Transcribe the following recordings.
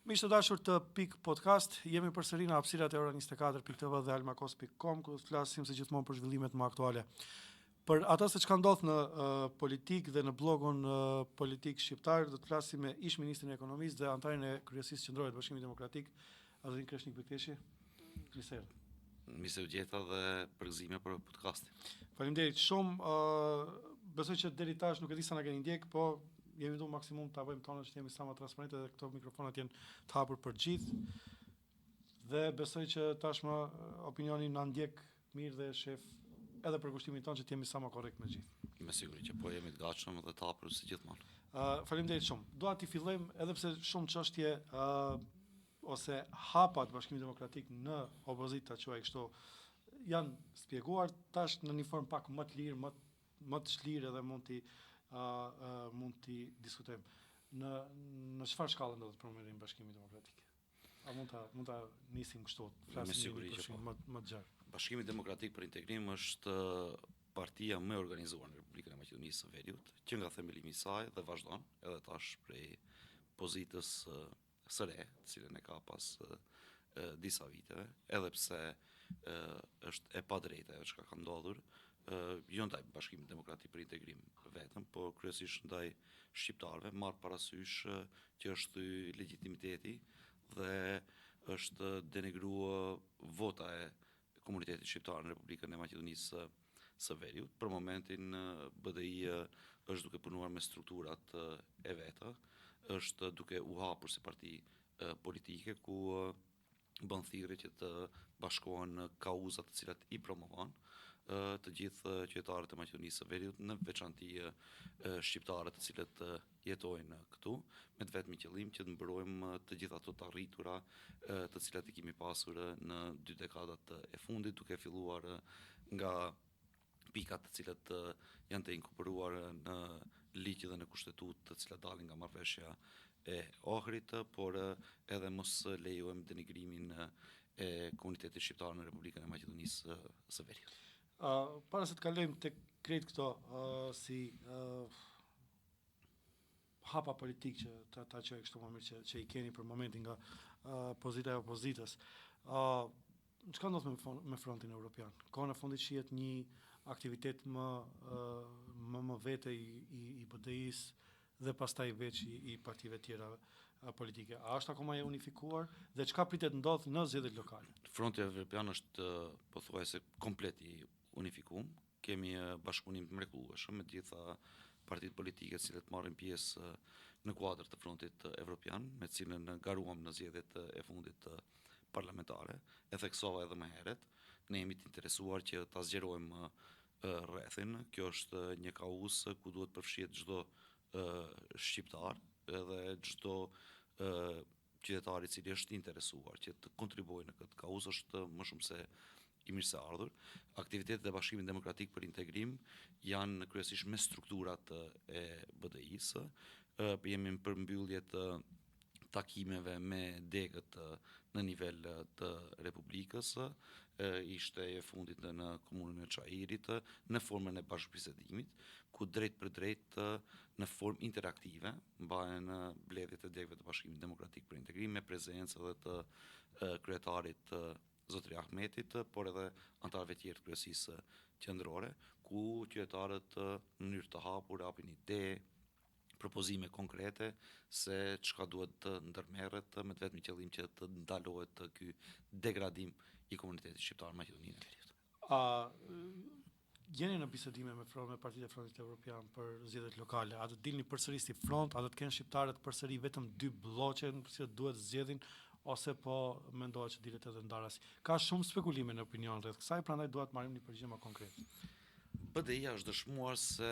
Miq të dashur të Pik Podcast, jemi përsëri në hapësirat e ora 24.tv dhe almakos.com, ku flasim si gjithmonë për zhvillimet më aktuale. Për ata se çka ndodh në politik dhe në blogun politik shqiptar, do të flasim me ish-ministrin e ekonomisë dhe antarin e kryesisë qendrore të Bashkimit Demokratik, Adrian Kreshnik Bekteshi. Mirë u gjeta dhe përgëzime për podcastin. Faleminderit shumë. Besoj që deri tash nuk e di sa na keni ndjek, po jemi du maksimum ta bëjmë tonë që jemi sa më transparente dhe këto mikrofonat janë të hapur për gjithë. Dhe besoj që tashmë opinioni na ndjek mirë dhe shef edhe për kushtimin tonë që të jemi sa më korrekt me gjithë. Me siguri që po jemi të gatshëm dhe të hapur si gjithmonë. Faleminderit shumë. Dua t'i fillojmë edhe pse shumë çështje ose hapat Bashkimit Demokratik në opozitë, ta quaj kështu, janë spjeguar tash në një formë pak më të lirë, më të çlirë dhe mund t'i diskutojmë. Në çfarë shkallë ndodhet problemi në Bashkimin Demokratik? A mund ta nisim kështu, flasim më të gjatë. Bashkimi Demokratik për Integrim është partia më e organizuar në Republikën e Maqedonisë së Veriut, që nga themelimi i saj dhe vazhdon edhe tash prej pozitës së re, të cilën e ka pas disa viteve, edhe pse është e padrejta ajo çka ka ndodhur, jo ndaj Bashkimit Demokratik për Integrim vetëm, por kryesisht ndaj shqiptarëve, marr parasysh që është legitimiteti dhe është denigruar vota e komunitetit shqiptar në Republikën e Maqedonisë së Veriut. Për momentin BDI është duke punuar me strukturat e veta, është duke u hapur si parti politike ku bën thirrje që të bashkohen kauzat të cilat i promovon të gjithë qytetarët e Maqedonisë së Veriut, në veçanti shqiptarët të cilët jetojnë këtu, me të vetmi qëllim që të mbrojmë të gjitha ato të arritura të cilat i kemi pasur në 2 dekadat e fundit, duke filluar nga pikat të cilat janë të inkorporuar në ligj dhe në kushtetutë, të cilat dalin nga marrëveshja e Ohrit, por edhe mos lejojmë denigrimin e komunitetit shqiptar në Republikën e Maqedonisë së Veriut. Para se të kalojmë tek krejt këto si hapa politik që ta qoj kështu më mirë që i keni për momentin nga pozita e opozitës. Çka ndodh me frontin evropian? Kohën e fundit shihet një aktivitet më vete i BDI-s dhe pastaj veç i partive tjera politike. A është akoma e unifikuar dhe çka pritet ndodh në zgjedhjet lokale? Fronti evropian është pothuajse komplet i unifikuar. Kemi bashkëpunim të mrekullueshëm me të gjitha partitë politike të cilat marrin pjesë në kuadër të frontit evropian, me të cilën garuam në zgjedhjet e fundit parlamentare. E theksova edhe më herët, ne jemi të interesuar që ta zgjerojmë rrethin. Kjo është një kauzë ku duhet përfshihet çdo shqiptar edhe çdo qytetar i cili është interesuar që të kontribuojë në këtë kauzë është më shumë se i mirëseardhur. Aktivitetet e Bashkimit Demokratik për Integrim janë kryesisht me strukturat e BDI-s. Jemi në përmbyllje të takimeve me degët në nivel të Republikës, ishte e fundit në komunën e Çajirit, në formën e bashkëbisedimit, ku drejt për drejt në formë interaktive mbahen mbledhjet e degëve të Bashkimit Demokratik për Integrim me prezencë edhe të kryetarit Zotri Ahmetit, por edhe antarëve tjerë të kryesisë qendrore, ku qytetarët në mënyrë të hapur hapin ide, propozime konkrete se çka duhet të ndërmerret me të vetmi qëllim që të ndalohet ky degradim i komunitetit shqiptar në Maqedoninë e Veriut. Jeni në bisedime me partitë e Frontit Evropian për zgjedhjet lokale? A do të dilni përsëri si front, a do të kenë shqiptarët përsëri vetëm 2 bloqe që duhet zgjedhin, ose po mendohet që dilet edhe ndarasi? Ka shumë spekulime në opinion rreth kësaj, prandaj dua të marrim një përgjigje më konkret. BDI-ja është dëshmuar se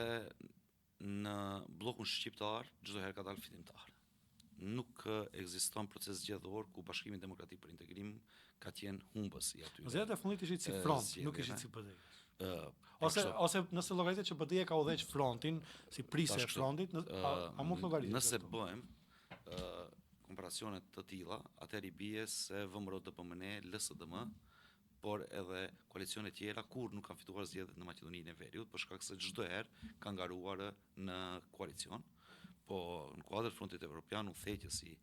në bllokun shqiptar çdo herë ka dalë fitimtar. Nuk ekziston proces zgjedhor ku Bashkimi Demokratik për Integrim ka qenë humbës i aty. Zgjedhjet e fundit ishit si front, nuk ishit si BDI. Ose nëse llogaritet që BDI ka udhëheq frontin si prisje e frontit, a mund të llogaritet? Nëse bëjmë komparacione të tilla, atëherë i bie se VMRO DPMN, LSDM, por edhe koalicione tjera kur nuk kanë fituar zgjedhjet në Maqedoninë e Veriut, për shkak se çdo herë kanë ngaruar në koalicion. Po në kuadër frontit evropian udhëheqësi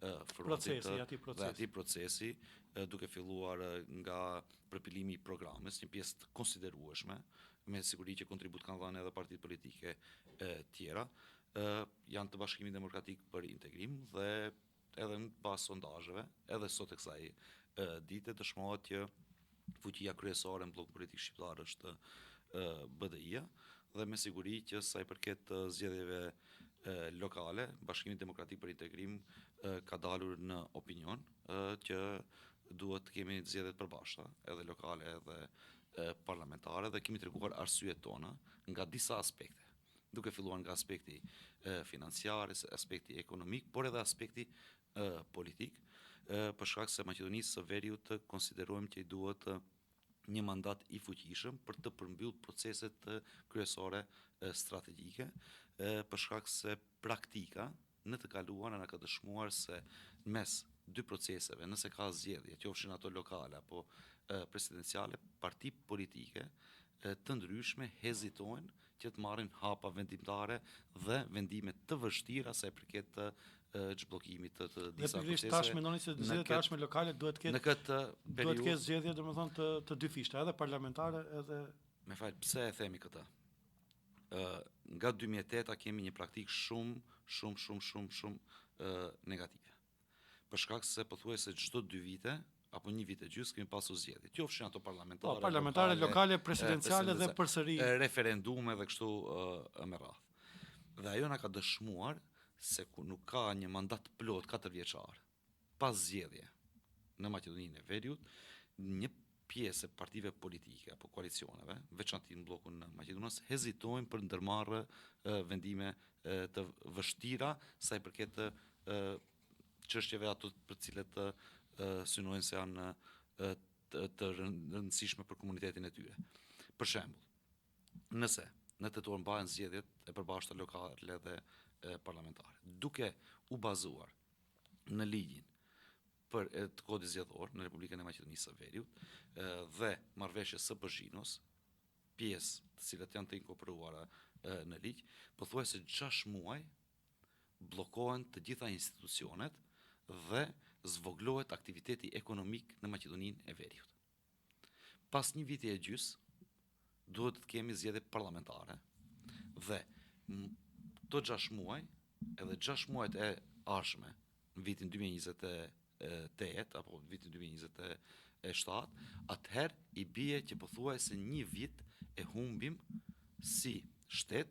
frontit Procesi, ati dhe procesi. ati procesi, duke filluar nga përpilimi i programit, një pjesë të konsiderueshme, me siguri që kontribut kanë dhënë edhe partitë politike tjera, janë të Bashkimit Demokratik për Integrim dhe edhe në bazë sondazheve, edhe sot e kësaj dite dëshmohet që fuqia kryesore në bllokun politik shqiptar është BDI-ja dhe me siguri që sa i përket zgjedhjeve lokale, Bashkimi Demokratik për Integrim ka dalur në opinion që duhet të kemi zgjedhje të përbashkëta, edhe lokale edhe parlamentare, dhe kemi treguar arsyet tona nga disa aspekte, duke filluar nga aspekti financiar, aspekti ekonomik, por edhe aspekti politik, për shkak se Maqedonisë së Veriut të konsiderojmë që i duhet një mandat i fuqishëm për të përmbyllur proceset kryesore strategjike, për shkak se praktika në të kaluara na ka dëshmuar se mes dy proceseve, nëse ka zgjedhje, qofshin ato lokale apo presidenciale, parti politike të ndryshme hezitojnë që të marrin hapa vendimtare dhe vendime të vështira sa i përket çbllokimit të disa Dhe pikërisht proceseve. tash mendoni se zgjedhjet e ardhshme lokale duhet të Në ketë këtë duhet të periudhë, ketë zgjedhje domethënë të dy fishta, edhe parlamentare edhe me fal, pse e themi këtë? Nga 2008 kemi një praktikë shumë negative. Për shkak se pothuajse çdo 2 vite apo 1 vit e gjysmë kemi pasur zgjedhje. Qofshin ato parlamentare, lokale, presidenciale dhe përsëri referendume dhe kështu me radhë. Dhe ajo na ka dëshmuar se ku nuk ka një mandat plot 4 vjeçar pas zgjedhje në Maqedoninë e Veriut, një pjesë e partive politike apo koalicioneve, veçanërisht në bllokun në Maqedonisë, hezitojnë për ndërmarrë vendime të vështira sa i përket çështjeve ato për të cilet synojnë se janë të rëndësishme për komunitetin e tyre. Për shembull, nëse në tetor mbahen zgjedhjet e përbashkëta lokale dhe parlamentare, duke u bazuar në ligjin për të kodit zgjedhor në Republikën e Maqedonisë së Veriut dhe marrëveshjes së BZHINOS, pjesë të cilat janë të inkorporuara në ligj, pothuajse 6 muaj bllokohen të gjitha institucionet dhe zvoglohet aktiviteti ekonomik në Maqedoninë e Veriut. Pas 1 viti e gjys duhet të kemi zgjedhje parlamentare dhe këto 6 muaj, edhe 6 muajt e ardhshme në vitin 2028 apo vitin 2027, atëherë i bie që pothuajse 1 vit e humbim si shtet,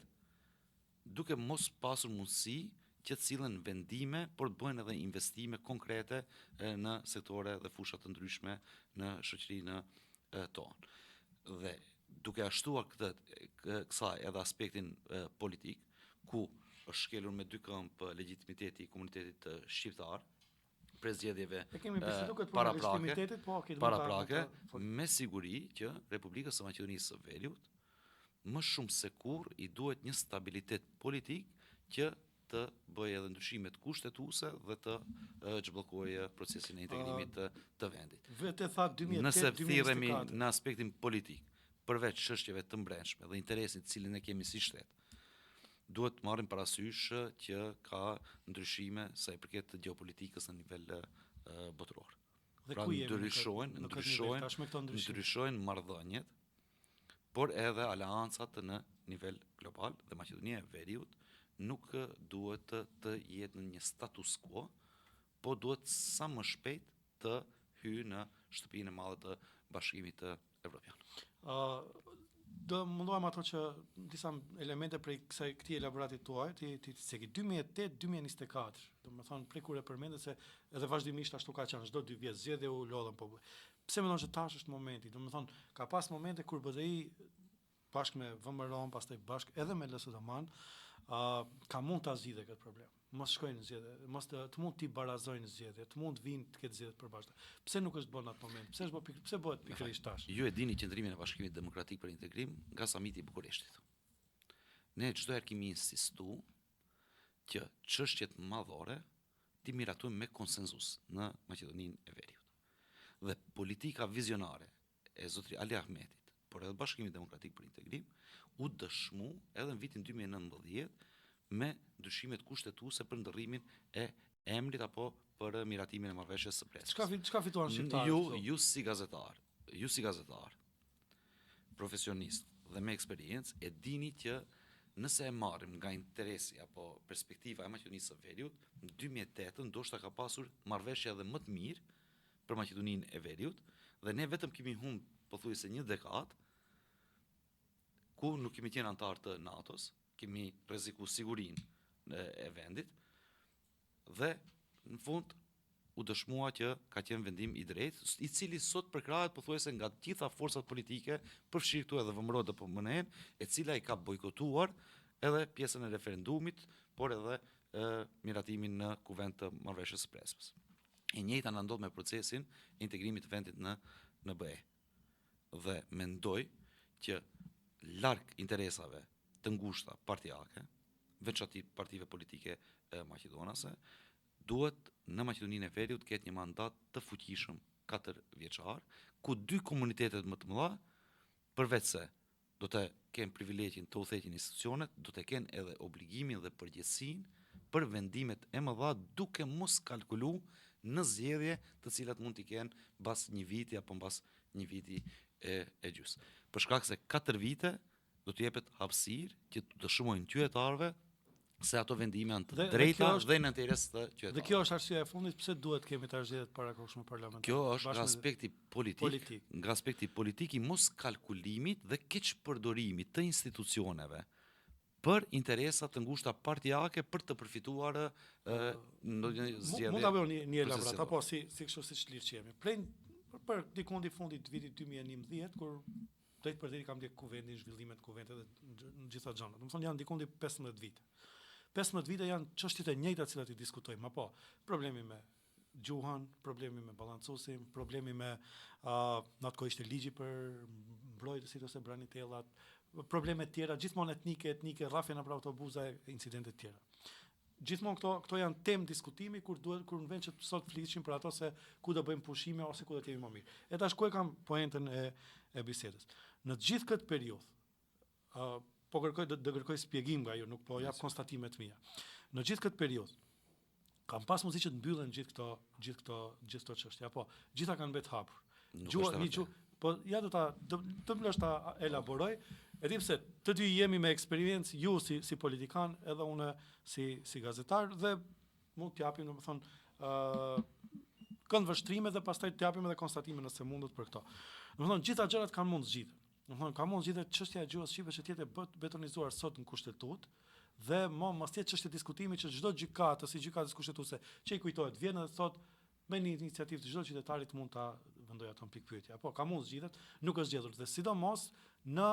duke mos pasur mundësi që të sillen vendime, por të bëhen edhe investime konkrete në sektore dhe fusha të ndryshme në shoqërinë tonë. Dhe duke ashtuar kësaj edhe aspektin politik, ku është shkelur me 2 këmbë legitimiteti i komunitetit shqiptar, për zgjedhjeve paraprake, me siguri që Republikës së Maqedonisë së Veriut më shumë se kurrë i duhet një stabilitet politik që të bëjë edhe ndryshimet kushtetuese dhe të çbllokojë procesin e integrimit të vendit. Vetë tha 2008-2024. Nëse thirremi në aspektin politik, përveç çështjeve të brendshme dhe interesit të cilin e kemi si shtet, duhet të marrim parasysh që ka ndryshime sa i përket gjeopolitikës në nivel botëror. Pra ndryshojnë marrëdhëniet, por edhe aleancat në nivel global, dhe Maqedonia e Veriut nuk duhet të jetë në një status quo, po duhet sa më shpejt të hyjë në shtëpinë e madhe të Bashkimit Evropian. Do mundohem ato që disa elemente prej këtij elaboratit tuaj, ti seki 2008-2024, domethënë prej kur e përmendet se edhe vazhdimisht ashtu ka qenë çdo 2 vjet zgjedhje u lodhen po. Pse mendon se tash është momenti? Domethënë ka pas momente kur BDI bashkë me VMRO-n, pastaj bashkë edhe me LSDM-n, ka mund ta zgjidhë këtë problem. Mos shkojnë në zgjedhje, mos të mund t'i barazojnë zgjedhje, të mund vinë të ketë zgjedhje të përbashkëta. Pse nuk është bën atë moment? Pse bëhet pikërisht tash? Ju e dini qendrimin e Bashkimit Demokratik për Integrim nga samiti i Bukureshtit. Ne çdo herë kemi insistuar që çështjet madhore ti miratojmë me konsenzus në Maqedoninë e Veriut. Dhe politika vizionare e zotri Ali Ahmetit, por edhe Bashkimit Demokratik për Integrim, u dëshmu edhe në vitin 2019 me ndryshimet kushtetuese për ndërrimin e emrit apo për miratimin e marrëveshjes së presës. Çka fituan shqiptarët? Ju si gazetar, profesionist dhe me eksperiencë e dini që nëse e marrim nga interesi apo perspektiva e Maqedonisë së Veriut, në 2008 ndoshta ka pasur marrëveshje edhe më të mirë për Maqedoninë e Veriut, dhe ne vetëm kemi humbur pothuajse një dekadë ku nuk kemi qenë antar të NATO-s, kemi rreziku sigurinë e vendit, dhe në fund u dëshmua që ka qenë vendim i drejtë, i cili sot përkrahet pothuajse nga të gjitha forcat politike, përfshirë këtu edhe VMRO dhe PMN, e cila i ka bojkotuar edhe pjesën e referendumit, por edhe miratimin në kuvent të marrëveshjes së presës. E njëjta na ndodh me procesin e integrimit të vendit në BE. Dhe mendoj që larg interesave të ngushta partijake, veçanërisht partive politike maqedonase, duhet në Maqedoninë e Veriut ketë një mandat të fuqishëm 4 vjeçar, ku 2 komunitetet më të mëdha, përveç se do të kenë privilegjin të udhëheqin institucionet, do të kenë edhe obligimin dhe përgjegjësinë për vendimet e mëdha, duke mos kalkulu në zgjedhje të cilat mund t'i kenë mbas një viti apo mbas një viti e gjys. Për shkak se 4 vite do të jepet hapësirë që të dëshmojnë qytetarëve se ato vendime janë të drejta dhe në interes të qytetarëve. Dhe kjo është arsyeja e fundit pse duhet kemi të zgjedhjet parakohshme parlamentare. Kjo është nga aspekti politik, nga aspekti politik i mos kalkulimit dhe keqpërdorimit të institucioneve për interesa të ngushta partijake për të përfituar ndonjë zgjedhje. Mund ta bëjmë një elaborat apo si kështu siç lirçemi. Për dikun di fundit të vitit 2011 kur drejt për drejt kam ndjek kuvendin, zhvillimet e kuventit dhe në gjitha xhanat. Domethënë janë dikun di 15 vite. 15 vite janë çështjet e njëjta të cilat I diskutojmë, apo problemi me gjuhën, problemi me balancuesin, problemi me natko ishte ligji për mbrojtësit ose branitellat, probleme të tjera, gjithmonë etnike, rrafje nëpër autobuza, incidente të tjera. Gjithmonë këto janë temë diskutimi kur në vend që sot flisim për ato se ku do bëjmë pushime ose ku do të jemi më mirë. E tash ku e kam poentën e bisedës. Në gjithë këtë periudhë, po kërkoj shpjegim nga ju, nuk po jap konstatime të mia. Në gjithë këtë periudhë kam pas mundësi që të mbyllen gjithë këto çështje, apo gjitha kanë mbet hapur. Po ja do më lësh ta elaboroj. E di pse të dy jemi me eksperiencë, ju si politikan, edhe unë si gazetar, dhe mund t'japim domethënë këndvështrime dhe pastaj t'japim edhe konstatime nëse mundet për këto. Domethënë gjitha gjërat kanë mund zgjidhen. Domethënë ka mund zgjidhet çështja e gjuhës shqipe që tjetë betonizuar sot në kushtetut, dhe mos tjetë çështje diskutimi që çdo gjykatë si gjykatës kushtetuese që I kujtohet vjen dhe thotë me një iniciativë të çdo qytetarit mund ta vendojë atë pikë pyetje. Apo ka mund zgjidhet, nuk është zgjedhur, dhe sidomos në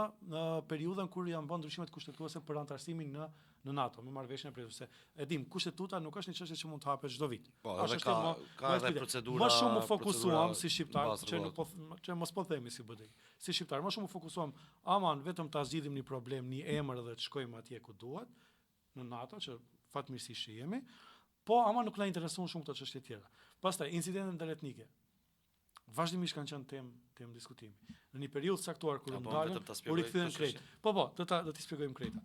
periudhën kur janë bën ndryshimet kushtetuese për antarësimin në NATO, me marrëveshjen e presës. E dim, kushtetuta nuk është një çështje që mund të hapet çdo vit. Po, edhe ka edhe procedura. Më shumë u fokusuam si shqiptar, që mos po themi si BDI. Si shqiptar, më shumë u fokusuam aman vetëm ta zgjidhim një problem, një emër dhe të shkojmë atje ku duhet, në NATO, që fatmirësisht jemi, po ama nuk na intereson shumë këto çështje tjera. Pastaj incidentet ndëretnike vazhdimisht kanë qenë temë diskutimi. Në një periudhë saktuar kur ndalën, u rikthyen krejt. Po, do t'i shpjegojmë krejta.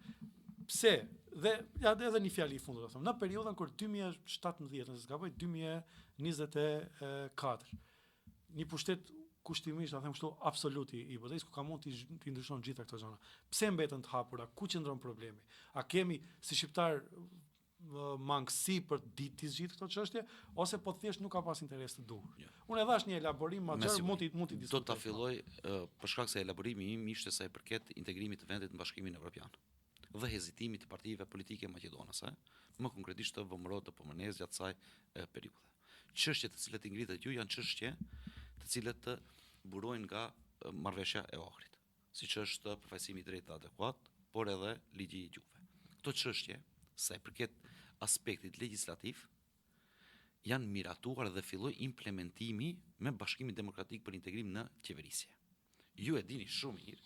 Pse? Dhe edhe një fjalë I fundit, do them. Në periudhën kur 2017, nëse s'gaboj 2024, një pushtet kushtimisht, them kështu, absolut I BDI-s, ku ka mund t'i ndryshon gjitha këto gjëra. Pse mbeten të hapura? Ku qëndron problemi? A kemi si shqiptar mangësi për t'i zgjidhur këto çështje, ose po thjesht nuk ka pas interes të duhur. Unë e dhash një elaborim më gjerë, mund t'i diskutoj. Do ta filloj për shkak se elaborimi im ishte sa I përket integrimit të vendit në Bashkimin Evropian dhe hezitimit të partive politike maqedonase, më konkretisht të VMRO të PMN-s gjatë kësaj periudhe. Çështjet të cilat I ngritet ju janë çështje të cilat të burojnë nga marrëveshja e Ohrit, siç është përfaqësimi I drejtë të adekuat, por edhe ligji I gjuhëve. Këto çështje, sa I përket aspektit legjislativ, janë miratuar dhe filloi implementimi me Bashkimin Demokratik për Integrim në qeverisje. Ju e dini shumë mirë.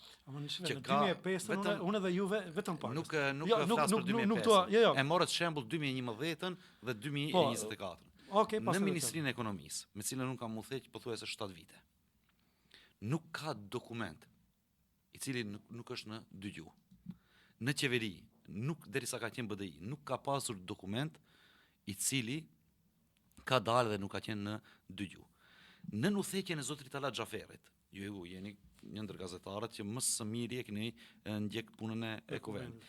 Që në 2005 unë dhe juve vetëm pak. Nuk flas për 2005. E morët shembull 2011 dhe 2024. Në Ministrinë e Ekonomisë, me cilën unë kam udhëheq pothuajse 7 vite. Nuk ka dokument I cili nuk është në dy gjuhë. Në qeveri, derisa ka qenë BDI, nuk ka pasur dokument I cili ka dalë dhe nuk ka qenë në dëgju. Në udhëheqjen e zotrit Talat Xhaferit, ju jeni një ndër gazetarët që më së miri e keni ndjek punën e kuvendit.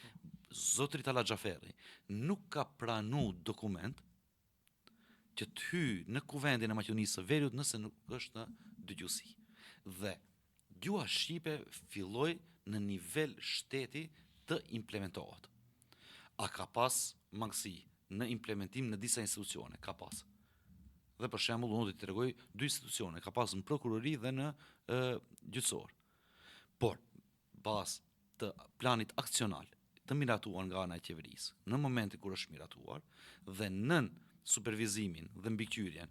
Zotri Talat Xhaferi nuk ka pranu dokument që të hyjë në kuvendin e Maqedonisë së Veriut nëse nuk është në dëgjuesi. Dhe gjua shqipe filloi në nivel shteti të implementohet. A ka pas mangësi në implementim në disa institucione? Ka pas. Dhe për shembull, unë do t'i tregoj 2 institucione, ka pas në prokurori dhe në gjyqësor. Por, pas të planit aksional të miratuar nga ana e qeverisë, në momentin kur është miratuar dhe nën supervizimin dhe mbikëqyrjen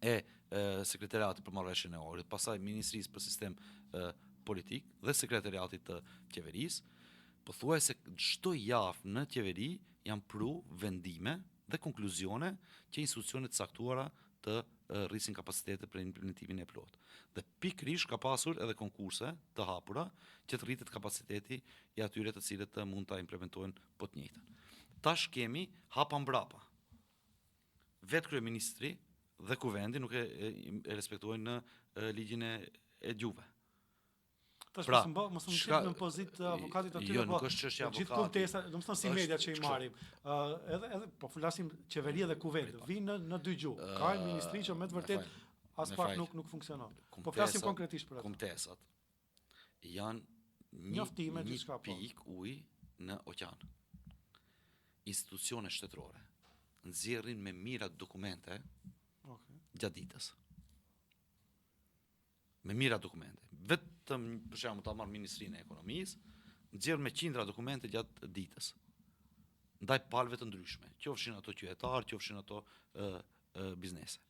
e sekretariatit për marrëveshjen e orit, pastaj Ministrisë për Sistem Politik dhe sekretariatit të qeverisë, pothuajse çdo javë në qeveri janë pru vendime dhe konkluzione që institucionet caktuara të rrisin kapacitetet për implementimin e plot. Dhe pikërisht ka pasur edhe konkurse të hapura që të rritet kapaciteti i atyre të cilët mund ta implementojnë po të njëjtën. Tash kemi hapa mbrapa. Vetë kryeministri dhe kuvendi nuk e respektojnë në ligjin e gjuhëve. Tash mos më qenë në pozitë avokatit aty. Jo, nuk është çështja avokati. Gjithë kontesta, domethënë si media që i marrim. Edhe po flasim qeveria dhe kuvend. Vinë në dy gjuhë. Ka një ministri që me të vërtet as pak nuk funksionon. Po flasim konkretisht për atë. Kontesat janë një pikë ujë në oqean. Institucione shtetërore nxjerrin me mira dokumente gjatë ditës. Me mira dokumente. Vetëm për shembull ta marr Ministrinë e Ekonomisë, nxjerr me qindra dokumente gjatë ditës. Ndaj palëve të ndryshme, qofshin ato qytetar, qofshin ato biznese.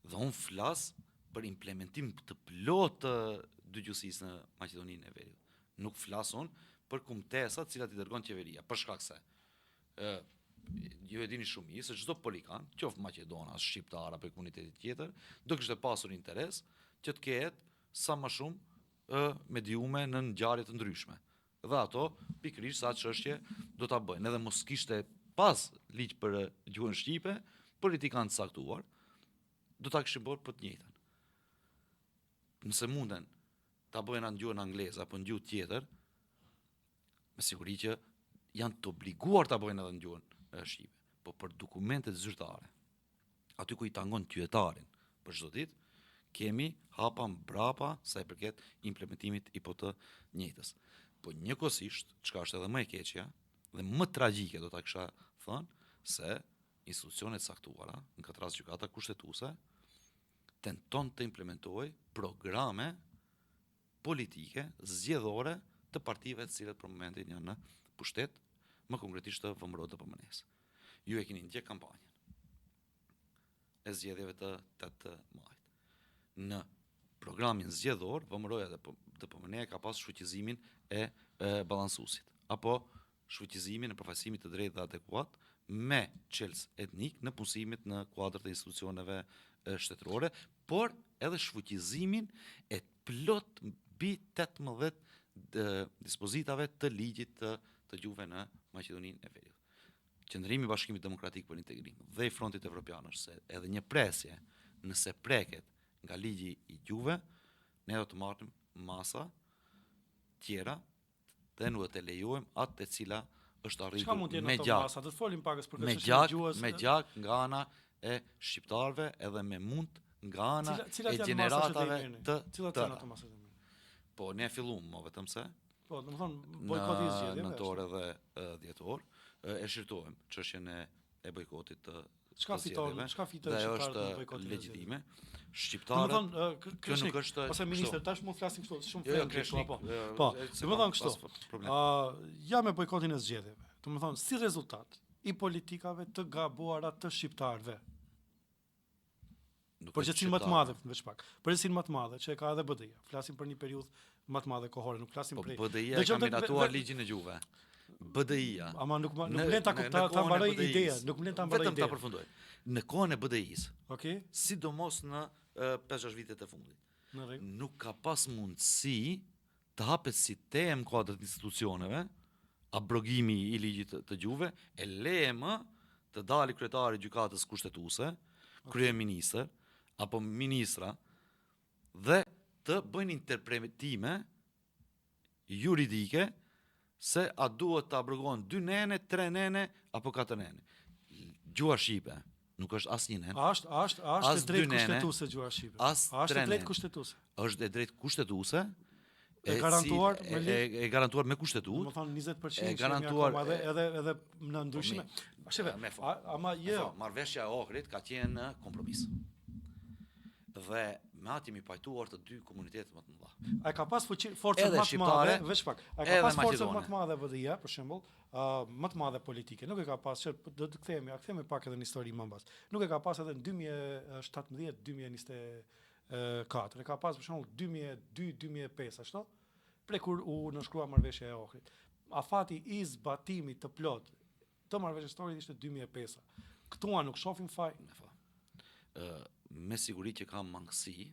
Dhe unë flas për implementim të plot të dëgjuesisë në Maqedoninë e Veriut. Nuk flas unë për kumtesa të cilat i dërgon qeveria, për shkak se ju e dini shumë mirë se çdo polikan, qoftë maqedonas, shqiptar apo komuniteti tjetër, do kishte pasur interes që të ketë sa më shumë mediume në ngjarje të ndryshme. Dhe ato pikërisht sa çështje do ta bëjnë. Edhe mos kishte pas ligj për gjuhën shqipe, politikanë të caktuar do ta kishin bërë për të njëjtën. Nëse munden ta bëjnë në gjuhën angleze apo në gjuhë tjetër, me siguri që janë të obliguar ta bëjnë edhe në gjuhën shqipe. Po për dokumentet zyrtare, aty ku i tangon qytetarin për çdo ditë, kemi hapa mbrapa sa i përket implementimit i po të njëjtës. Po njëkohësisht, çka është edhe më e keqja dhe më tragjike do ta kisha thënë, se institucionet caktuara, në këtë rast gjykata kushtetuese, tenton të implementojë programe politike zgjedhore të partive të cilat për momentin janë në pushtet, më konkretisht të VMRO dhe PMN-s. Ju e keni ndjek kampanjën e zgjedhjeve të 8 majit. Në programin zgjedhor, VMRO-ja dhe PMN-ja ka pas shfuqizimin e balansuesit, apo shfuqizimin e përfaqësimit të drejtë dhe adekuat me çelës etnik në punësimit në kuadër të institucioneve shtetërore, por edhe shfuqizimin e plot mbi 18 dispozitave të ligjit të gjuhëve në Maqedoninë e Veriut. Qendrimi i Bashkimit Demokratik për Integrim dhe i Frontit Evropian është se edhe një presje nëse preket nga ligji i gjuhëve, ne do të marrim masa tjera dhe nuk do të lejojmë atë e cila është arritur me gjak. Do të folim pak për këtë gjuhës. Me gjak nga ana e shqiptarëve edhe me mund nga ana e gjeneratave të tëra. Po ne filluam më vetëm se po, domethënë bojkoti i zgjedhjeve. Në nëntor edhe dhjetor e shqyrtojmë çështjen e bojkotit të çka fiton shqiptarët në bojkotin e legjitime. Shqiptarët, kjo nuk është ose ministër, tash mund flasim kështu, shumë fjalë apo. Po, domethënë kështu. Ja me bojkotin e zgjedhjeve. Domethënë si rezultat i politikave të gabuara të shqiptarëve. Përgjithësinë më të madhe veç pak. Përgjithësinë më të madhe që ka edhe BDI-ja. Flasim për një periudhë më të madhe kohore, nuk flasim për. Po BDI-ja ka miratuar ligjin e gjuhëve. BDI-ja. Ama nuk vlen ta mbaroj ideja, nuk vlen ta mbaroj ideja. Vetëm ta përfundoj. Në kohën e BDI-s. Okej. Sidomos në 5-6 vitet e fundit. Në rregull. Nuk ka pas mundësi të hapet si temë kuadër të institucioneve, abrogimi i ligjit të gjuhëve, e leje më të dali kryetari i gjykatës kushtetuese kryeministër apo ministra dhe të bëjnë interpretime juridike se a duhet të abrogohen 2 nene, 3 nene apo 4 nene. Gjua shqipe nuk është asnjë nen. A është e drejtë kushtetuese gjua shqipe? A është e drejtë kushtetuese? Është e drejtë kushtetuese. E garantuar me ligj? E garantuar me kushtetutë. Do të thonë 20% e garantuar edhe në ndryshime. Ama jo. Marrëveshja e Ohrit ka qenë në kompromis. Dhe me atë jemi pajtuar të 2 komunitete më të mëdha. A ka pas forcën më të madhe, veç pak. A ka pas forcën më të madhe VDI-ja, për shembull, më të madhe politike. Nuk e ka pas, do të kthehemi pak edhe në histori më mbas. Nuk e ka pas edhe në 2017, 2024. E ka pas për shembull 2002, 2005 ashtu, prej kur u nënshkrua marrëveshja e Ohrit. Afati i zbatimit të plot të marrëveshjes së Ohrit ishte 2005. Këtua nuk shohim faj. Me siguri që ka mangësi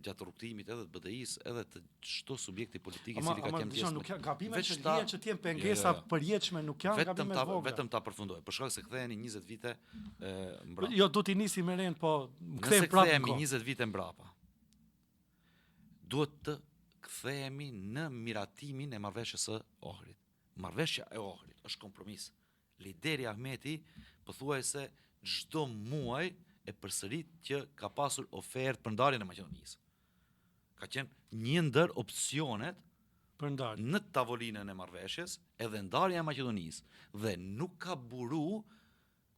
gjatë rrugtimit edhe të BDI-s edhe të çdo subjekti politik i cili ka qenë pjesë. Nuk janë gabime që lihen që të jenë pengesa përjetshme, nuk janë gabime të vogla. Vetëm ta përfundoj, për shkak se ktheheni 20 vite mbrapa. Jo, do t'i nisi me ren, po kthehemi prapë. Nëse kthehemi 20 vite mbrapa, duhet të kthehemi në miratimin e marrëveshjes së Ohrit. Marrëveshja e Ohrit është kompromis. Lideri Ahmeti pothuajse çdo muaj e përsërit që ka pasur ofertë për ndarjen e Maqedonisë. Ka qenë një ndër opsionet për ndarje në tavolinën e marrëveshjes, edhe ndarja e Maqedonisë, dhe nuk ka buru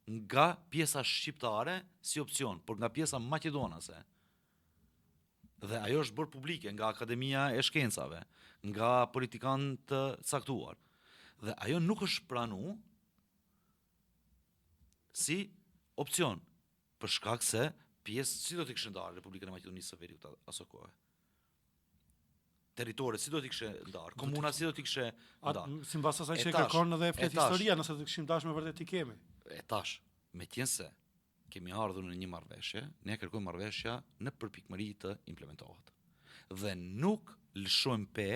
nga pjesa shqiptare si opsion, por nga pjesa maqedonase. Dhe ajo është bërë publike nga Akademia e Shkencave, nga politikanë të caktuar. Dhe ajo nuk është pranuar si opsion, për shkak se pjesë si do t'i kishte ndarë Republikën e Maqedonisë së Veriut aso kohë. Territoret si do t'i kishte ndarë, komuna si do t'i kishte ndarë. Sipas asaj që kërkon edhe flet historia, nëse të kishim dashur me vërtet i kemi. E tash, meqense kemi ardhur në një marrëveshje, ne kërkojmë marrëveshja në përpikmëri të implementohet. Dhe nuk lëshojmë pe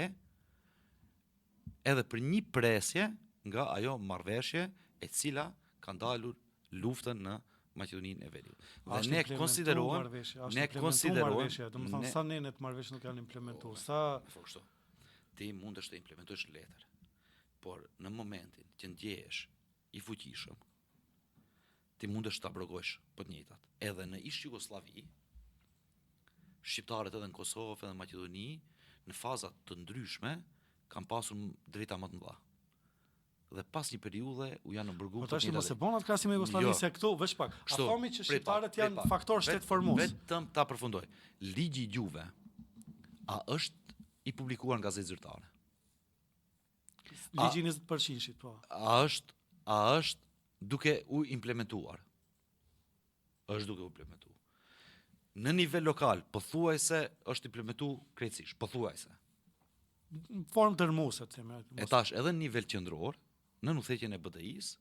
edhe për një presje nga ajo marrëveshje e cila ka ndalur luftën në Maqedoninë e Veriut. Dhe ne konsiderojmë, domethënë sa nenet marrëveshje nuk janë implementuar. Kështu. Ti mundesh të implementosh letër, por në momentin që ndjehesh i fuqishëm, ti mundesh të abrogosh po të njëjtat. Edhe në ish Jugosllavi, shqiptarët edhe në Kosovë edhe në Maqedoni, në faza të ndryshme kanë pasur drejta më të mëdha. Dhe pas një periudhe u janë mbërguar. Po tash mos e bën atë krahasim me Jugosllavinë se këtu veç pak. A thomi që shqiptarët janë faktor shtetformues. Vetëm ta përfundoj. Ligji i Gjuve a është i publikuar në gazetë zyrtare? Ligji 20% po. A është duke u implementuar? Është duke u implementuar. Në nivel lokal, pothuajse është implementuar krejtësisht, pothuajse. Në formë dërmuese, them. E tash edhe në nivel qendror, në udhëheqjen e BDI-s,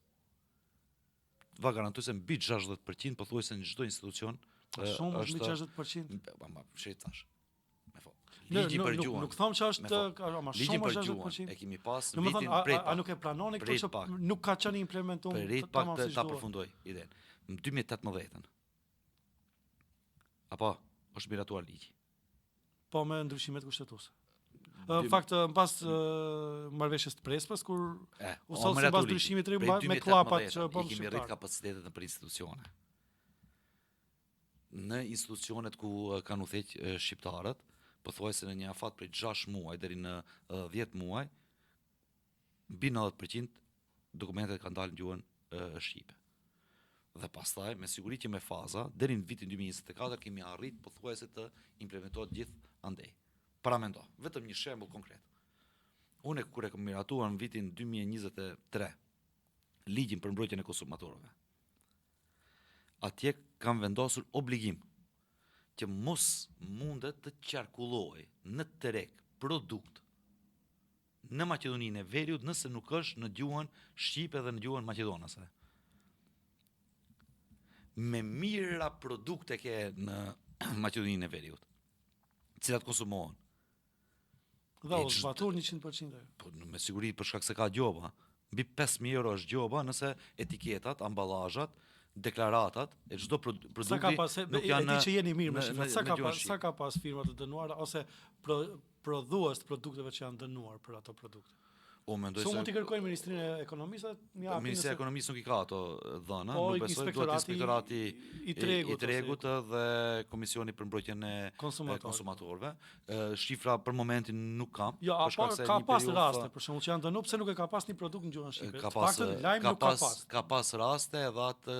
va garantoj se mbi 60% pothuajse në çdo institucion shumë mbi 60%. Ma tash. Me fo. Ligji për gjuhën. Nuk them që është ama shumë më 60%. E kemi pas vitin prej. A nuk e planoni këtë që nuk ka qenë implementuar? Prit pak ta përfundoj idenë. Në 2018-ën. Apo është miratuar ligji. Po me ndryshimet kushtetuese. Në fakt, në pas marrëveshjes të Prespës, kur u solli sipas ndryshimit të ri me klapat që po kemi rrit kapacitetet në për institucione. Në institucionet ku kanë udhëheq shqiptarët, pothuajse në një afat prej 6 muaj deri në 10 muaj, mbi 90% dokumentet kanë dalë në gjuhën shqipe. Dhe pastaj, me siguri që me faza, deri në vitin 2024 kemi arrit pothuajse të implementohet gjithë andej. Paramendo, vetëm një shembull konkret. Unë kur e kam miratuar në vitin 2023 ligjin për mbrojtjen e konsumatorëve. Atje kam vendosur obligim që mos mundet të qarkullojë në treg produkt në Maqedoninë e Veriut nëse nuk është në gjuhën shqipe dhe në gjuhën maqedonase. Me mira produkte ke në Maqedoninë e Veriut, cilat konsumohen. Dhe u zbatur 100%. Po me siguri për shkak se ka gjoba. Mbi 5.000 euro është gjoba nëse etiketat, amballazhat deklaratat e çdo produkti Sa ka pas, nuk e janë di që jeni mirë me shifrat. Sa ka gjuhën pas, shqipe. sa ka pas firma të dënuara ose prodhues të produkteve që janë dënuar për ato produkte? Unë mendoj Se se mund t'i kërkojnë Ministrinë e Ekonomisë, më japin Ministria e Ekonomisë nuk i ka ato dhëna, po nuk besoj, duhet inspektorati i tregut dhe Komisioni për mbrojtjen e konsumatorëve. Shifra për momentin nuk kam. Jo, për shkak se ka një pas periudhë raste, për shembull, që janë dënuar, pse nuk e ka pas një produkt në gjuhën shqipe? ka Të pas paktën lajm nuk ka pas. ka pas raste edhe atë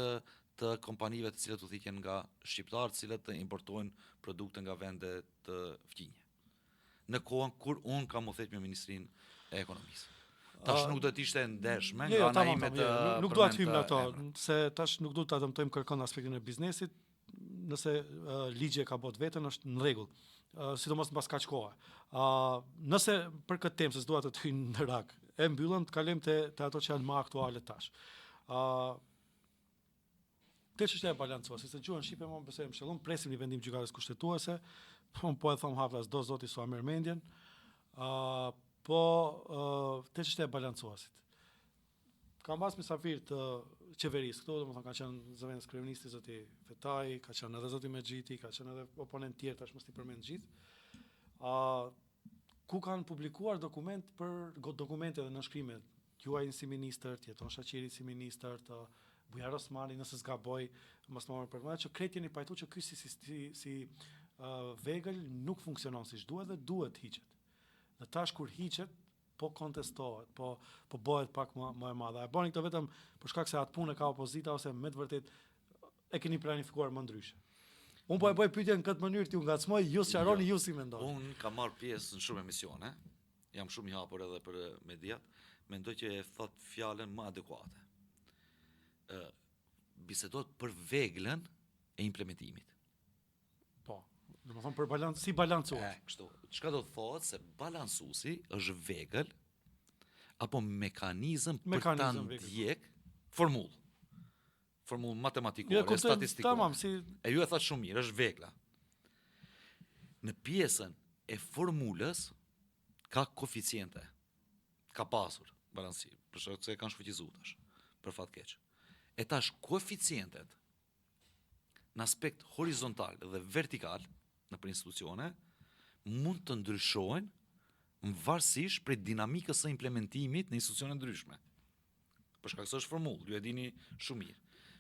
të kompanive të cilat udhiten nga shqiptarë, të cilët importojnë produkte nga vende të fqinje. Në kohën kur unë kam u thënë me Ministrinë e Ekonomisë. Tash nuk do të ishte ndeshme nga ana ime të nuk dua të hym në ato, se tash nuk duhet ta dëmtojmë kërkon aspektin e biznesit, nëse ligji e ka bot veten është në rregull. Sidomos mbas kaq kohe. Nëse për këtë temë se s'dua të hyj në rak, e mbyllëm të kalojmë te ato që janë më aktuale tash. Te çështja e balancuar, se gjuhën shqipe më besoj më shëllon, presim një vendim gjykatës kushtetuese, po e them hapras do zoti s'u merr mendjen. Te çështja e balancuesit. Kam pas mysafir të qeverisë këtu, domethënë ka qenë zëvendës kryeministi zoti Fetaj, ka qenë edhe zoti Mexhiti, ka qenë edhe oponent tjerë, tash mos i përmend gjithë. Ku kanë publikuar dokumente dhe nënshkrime juaj si ministër, Jeton Shaqiri si ministër, të Bujar Osmani nëse s'gaboj, mos më marr për që krejt jeni pajtu që ky si vegël nuk funksionon siç duhet dhe duhet hiqet. Dhe tash kur hiqet, po kontestohet, po bëhet pak më e madhe. E bëni këtë vetëm për shkak se atë punë ka opozita ose me të vërtet e keni planifikuar më ndryshe. Unë po e bëj pyetjen në këtë mënyrë, ti u ngacmoj, ju sqaroni ju si mendoni. Unë kam marr pjesë në shumë emisione, jam shumë i hapur edhe për mediat, mendoj që e thot fjalën më adekuate. Bisedot për veglën e implementimit. Po, domethënë për si balancuar. Kështu. Çka do të thotë se balancuesi është vegël apo mekanizëm për ta ndjek formullë. Formullë matematikore, statistikore. Tamam, E ju e thatë shumë mirë, është vegla. Në pjesën e formulës ka koeficiente. Ka pasur balancim, për shkak se kanë shfuqizuar tash, për fat keq. E tash koeficientet në aspekt horizontal dhe vertikal në për institucione mund të ndryshojnë varësisht prej dinamikës së implementimit në institucione ndryshme. Për shkak se është formullë, ju e dini shumë mirë.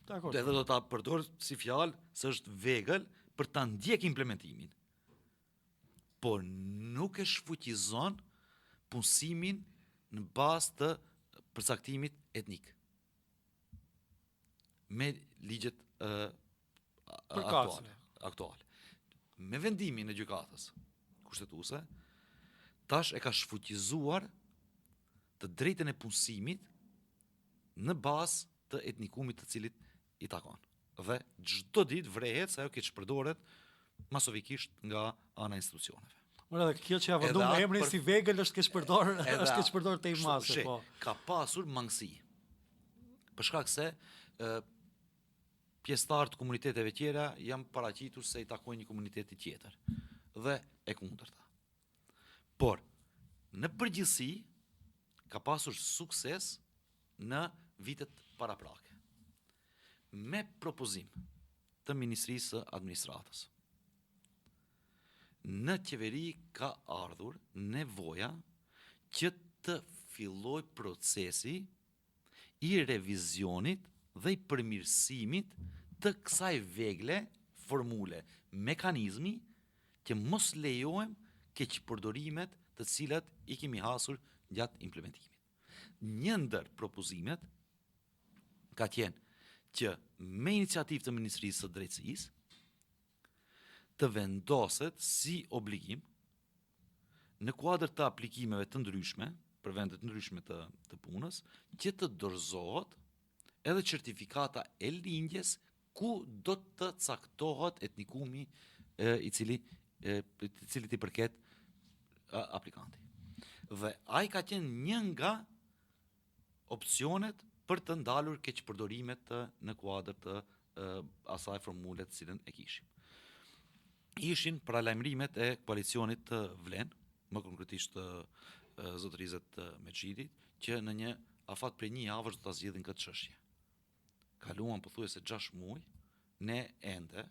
Dakor. Edhe do ta përdor si fjalë se është vegël për ta ndjek implementimin. Por nuk e shfuqizon punësimin në bazë të përcaktimit etnik. Me ligjet aktuale. Me vendimin e gjykatës kushtetuese, tash e ka shfuqizuar të drejtën e punësimit në bazë të etnikumit të cilit i takon. Dhe çdo ditë vrehet se ajo keq përdoret masovikisht nga ana e institucioneve. Ora, kjo që ja vëndon me emrin si vegël është keq përdor te i masë, po. Ka pasur mangësi. Për shkak se pjesëtarë të komuniteteve tjera janë paraqitur se i takojnë një komuniteti tjetër dhe e kundërta. Por në përgjithësi ka pasur sukses në vitet paraprake. Me propozim të Ministrisë së Administratës. Në qeveri ka ardhur nevoja që të filloj procesi i revizionit dhe i përmirësimit të kësaj vegle, formule, mekanizmi që mos lejojmë keqpërdorimet të cilat i kemi hasur gjatë implementimit. Një ndër propozimet ka qenë që me iniciativë të Ministrisë së Drejtësisë të vendoset si obligim në kuadër të aplikimeve të ndryshme për vendet ndryshme të punës që të dorëzohet edhe certifikata e lindjes ku do të caktohet etnikumi i cilit i përket aplikanti. Dhe ai ka qenë një nga opsionet për të ndalur keqpërdorimet në kuadër të asaj formule të cilën e kishim. Ishin paralajmërimet e koalicionit të Vlen, më konkretisht zotërizet Mexhitit, që në një afat prej një javësh do ta zgjidhin këtë çështje. kaluan pothuajse 6 muaj, ne ende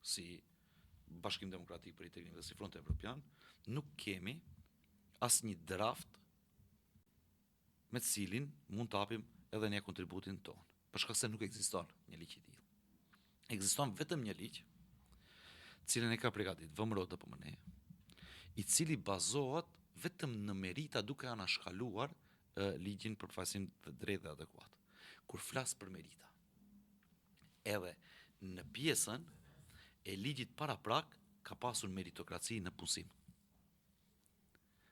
si Bashkim Demokratik për i Teknik dhe si Front Evropian nuk kemi asnjë draft me të cilin mund të hapim edhe një kontributin tonë, për shkak se nuk ekziston një ligj i tillë. Ekziston vetëm një ligj, cilën e ka përgatitur VMRO DPMNE, i cili bazohet vetëm në merita duke anashkaluar ligjin për përfaqësim të drejtë dhe adekuat. Kur flas për merita, edhe në pjesën e ligjit paraprak ka pasur meritokraci në punësim.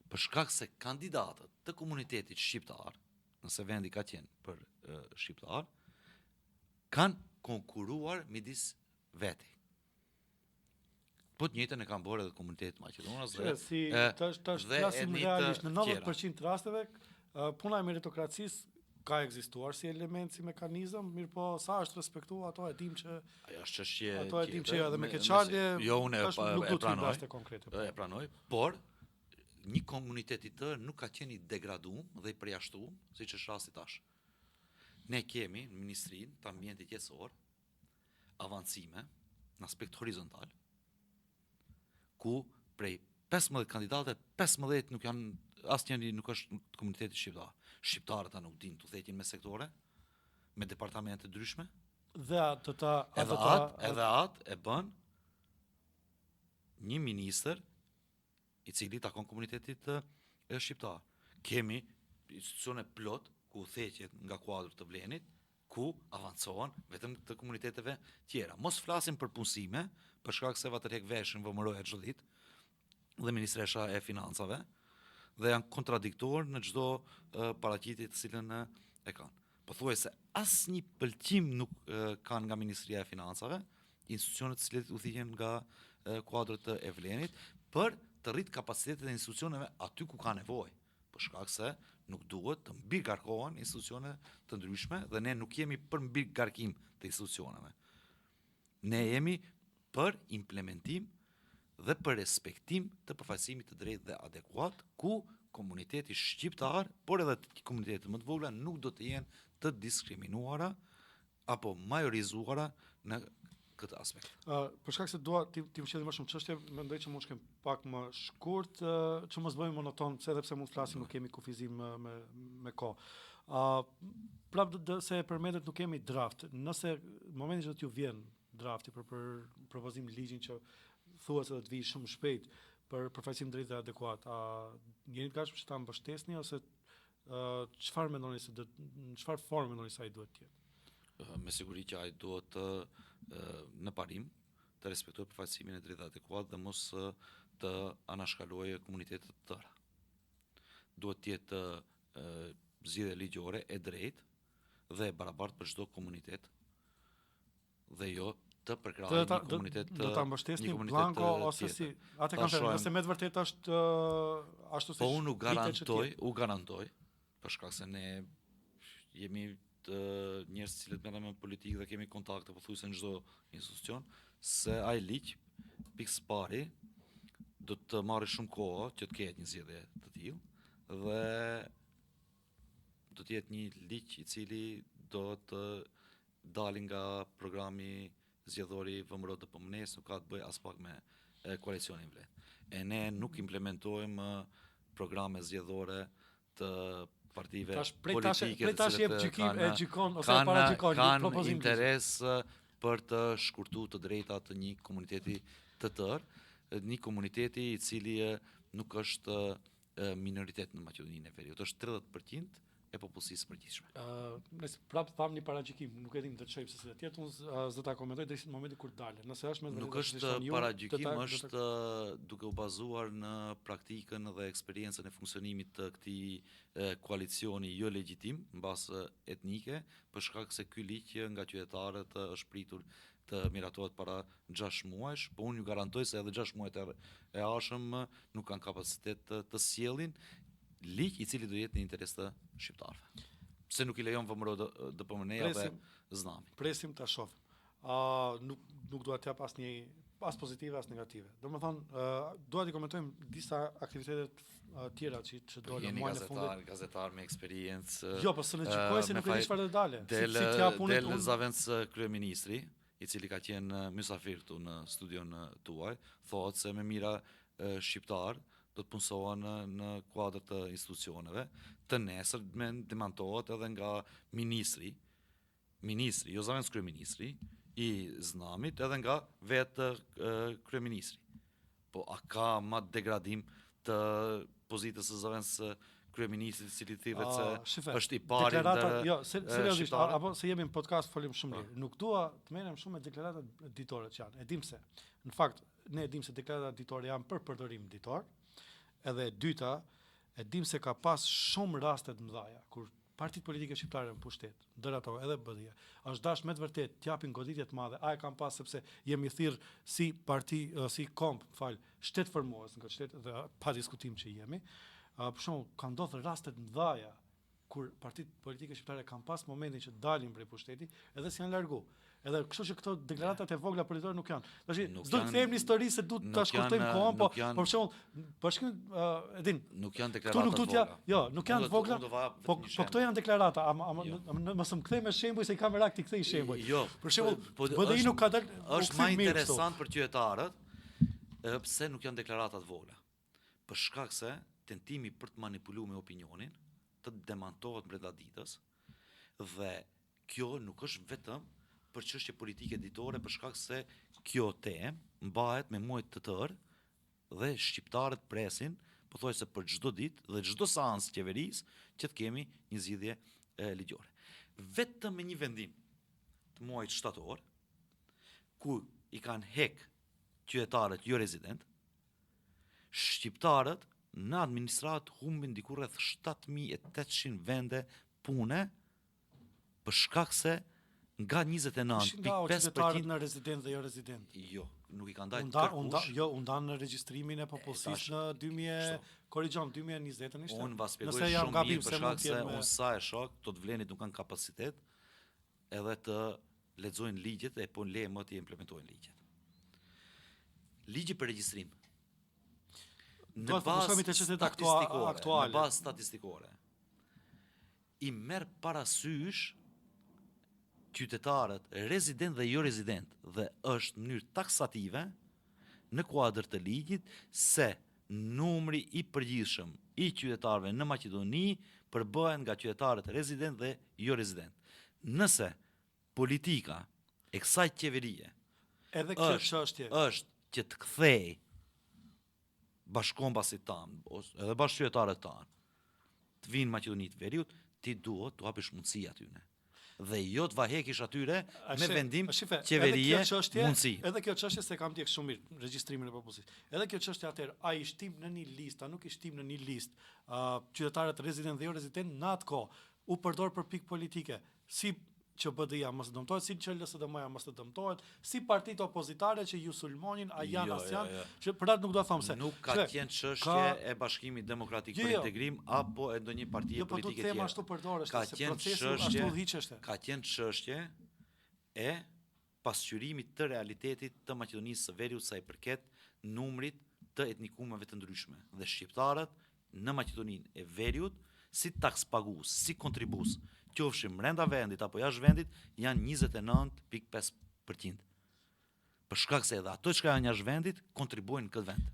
Për shkak se kandidatët të komunitetit shqiptar, nëse vendi ka qenë për shqiptar, kanë konkuruar midis veti. Po të njëjtën e kanë bërë edhe komunitetit maqedonas tash flasim realisht në 90% të rasteve, puna e meritokracisë ka ekzistuar si element, si mekanizëm, mirë po sa është respektuar, ato e dim që edhe me keqardhje, tash nuk do të them raste konkrete. E pranoj, por një komunitet i tërë nuk ka qenë i degraduar dhe i përjashtuar, siç është rasti tash. Ne kemi në Ministrinë të Ambientit Qetësor avancime në aspekt horizontal, ku prej 15 kandidatëve 15 nuk janë, asnjëri nuk është komuniteti shqiptar. Shqiptarët ata nuk dinë të thëtin me sektore, me departamente ndryshme. Dhe edhe atë e bën një ministër i cili takon komunitetit shqiptar. Kemi institucione plot ku theqet nga kuadri të Vlenit, ku avancohen vetëm të komuniteteve tjera. Mos flasim për punësime, për shkak se vatë veshin VMRO-ja çdo ditë dhe Ministresha e Financave, dhe janë kontradiktor në çdo paraqitje të cilën e kanë. Pothuajse asnjë pëlqim nuk kanë nga Ministria e Financave, institucionet të cilat udhëhiqen nga kuadrët e Vlenit, për të rrit kapacitetet e institucioneve aty ku ka nevojë, për shkak se nuk duhet të mbirgarkohen institucione të ndryshme dhe ne nuk jemi për mbirgarkim të institucioneve. Ne jemi për implementim dhe për respektim të përfaqësimit të drejtë dhe adekuat, ku komuniteti shqiptar, por edhe komunitetet më të vogla nuk do të jenë të diskriminuara apo majorizuara në këtë aspekt. Për shkak se dua ti më shumë çështje, mendoj që mund të shkem pak më shkurt, që mos bëjmë monoton, pse edhe pse mund të flasim nuk kemi kufizim me kohë. Prap se e përmendet nuk kemi draft. Nëse në momentin që t'ju vjen drafti për propozim ligjin që thuhet se do të vijë shumë shpejt për përfaqësim drejtë dhe adekuat, jeni të gatshëm që ta mbështesni ose çfarë mendoni se në çfarë forme mendoni se ai duhet të jetë? Me siguri që ai duhet në parim të respektojë përfaqësimin e drejtë dhe adekuat dhe mos të anashkalojë komunitetet të tëra. Duhet të jetë zgjidhje ligjore e drejtë dhe e barabartë për çdo komunitet dhe jo të përkrahë një komunitet do ta mbështesni blanko ose si atë kanë thënë, nëse me të vërtetë është ashtu siç po unë u garantoj për shkak se ne jemi njerëz të cilët merrem me politikë dhe kemi kontakte pothuajse në çdo institucion, se ai ligj pikë pari do të marrë shumë kohë që të ketë një zgjedhje të tillë dhe do të jetë një ligj i cili do të dalë nga programi zgjedhori VMRO DPMNE-s, nuk ka të bëjë as pak me koalicionin Vlet. E ne nuk implementojmë programe zgjedhore të partive politike kanë interes për të shkurtuar të drejtat të një komuniteti të tërë, një komuniteti i cili nuk është minoritet në Maqedoninë e Veriut, është 30% e popullsisë përgjithshme. Nëse prapë tham një paragjikim, nuk e di të çojmë se si do të jetë, unë s'do ta komentoj deri në momentin kur dalë. Nëse është nuk është paragjikim, është duke u bazuar në praktikën dhe eksperiencën e funksionimit të këtij koalicioni jo legjitim mbas etnike, për shkak se ky ligj nga qytetarët është pritur të miratohet para 6 muajsh, po unë ju garantoj se edhe 6 muajt e ardhshëm nuk kanë kapacitet të sjellin ligj i cili do jetë në interes të shqiptarëve. Pse nuk i lejon VMRO DPMNE-ja dhe Znami. Presim ta shohim. Nuk dua të jap asnjë as pozitive as negative. Domethënë, dua t'i komentojmë disa aktivitetet tjera që dolën Jeni muajin e fundit. gazetar me eksperiencë. Jo, po s'e gjykoj se nuk e di çfarë do dalë. Del Si t'ja punit del unë. Zaventës kryeministri, i cili ka qenë mysafir këtu në studion tuaj, thotë se me mira shqiptar do të punësohen në kuadër të institucioneve. Të nesër me demantohet edhe nga ministri, jo Zaventës kryeministri, i Znamit, edhe nga vetë kryeministri. Po a ka ma degradim të pozitës së Zaventës kryeministrit, i cili thirret se është i pari ndër jo, seriozisht, shqiptarët? apo se jemi në podcast folim shumë mirë. Nuk dua të merrem shumë me deklaratat ditore që janë. E dim se. Në fakt, ne e dim se deklaratat ditore janë për përdorim ditor. Edhe e dyta, e dim se ka pas shumë raste të mëdha kur partitë politike shqiptare në pushtet, ndër ato edhe BDI, është dash me të vërtet t'japin goditje të madhe. A e kam pas sepse jemi thirr si parti, si komp, shtet formues në këtë shtet dhe pa diskutim që jemi. Për shembull, ka ndodhur raste të mëdha kur partitë politike shqiptare kanë pas momentin që dalin prej pushtetit edhe si janë largu. Edhe kështu që këto deklaratat e vogla politike nuk janë. Tash s'do të kthehemi në histori se duhet ta shkurtojmë kohën, po për shembull, bashkim edin, nuk janë deklarata të vogla. Jo, nuk janë të vogla. Po këto janë deklarata, mos më kthej me shembuj se i kam merak ti kthej shembuj. Jo. Për shembull, BDI nuk ka dalë. Është më interesant për qytetarët pse nuk janë deklarata të vogla. Për shkak se tentimi për të manipuluar me opinionin të demantohet brenda ditës dhe kjo nuk është vetëm për çështje politike ditore, për shkak se kjo temë mbahet me muaj të tërë dhe shqiptarët presin, pothuajse për çdo ditë dhe çdo seancë qeverisë që të kemi një zgjidhje ligjore. Vetëm me një vendim të muajit shtator, ku i kanë hek qytetarët jo rezident, shqiptarët në administrat humbin diku rreth 7.800 vende pune për shkak se nga 29.5% në rezident dhe jo rezident. Jo, nuk i kanë dalë kërkush. Jo, u ndan në regjistrimin e popullsisë në 2020 ishte. Unë va shpjegoj shumë mirë për shkak se unë sa e shoh, këto të vlenit nuk kanë kapacitet edhe të lexojnë ligjet e po le më të implementojnë ligjet. Ligji për regjistrim. Në bazë statistikore. I merr parasysh qytetarët rezident dhe jo rezident dhe është në mënyrë taksative në kuadër të ligjit se numri i përgjithshëm i qytetarëve në Maqedoni përbëhen nga qytetarët rezident dhe jo rezident. Nëse politika e kësaj qeverie edhe kjo çështje është që të kthej bashkëkombasit tanë, edhe bashkëqytetarët tanë, të vinë Maqedoni të Veriut, ti duhet të hapësh mundësi atyne. Dhe jo të vahekish atyre me vendim qeverie mundësi. Edhe kjo çështje se kam ndjek shumë mirë regjistrimin e popullsisë. Edhe kjo çështje atëherë a i shtim në një listë, a nuk i shtim në një listë qytetarët rezident dhe jo rezident në atë kohë u përdor për pikë politike, si që BDI-ja mos dëmtohet, si që LSDM-ja mos të dëmtohet, si partitë opozitare që ju sulmonin, a janë as janë, që për atë nuk do të them se. Nuk ka qenë çështje e Bashkimit Demokratik për Integrim apo e ndonjë partie politike tjetër. Jo, po do të them ashtu përdoresh se procesi ashtu udhëhiqeshte. Ka qenë çështje e pasqyrimit të realitetit të Maqedonisë së Veriut sa i përket numrit të etnikumeve të ndryshme dhe shqiptarët në Maqedoninë e Veriut si takspagues, si kontribues, qofshim brenda vendit apo jashtë vendit, janë 29.5%. Për shkak se edhe ato që janë jashtë vendit kontribuojnë në këtë vend.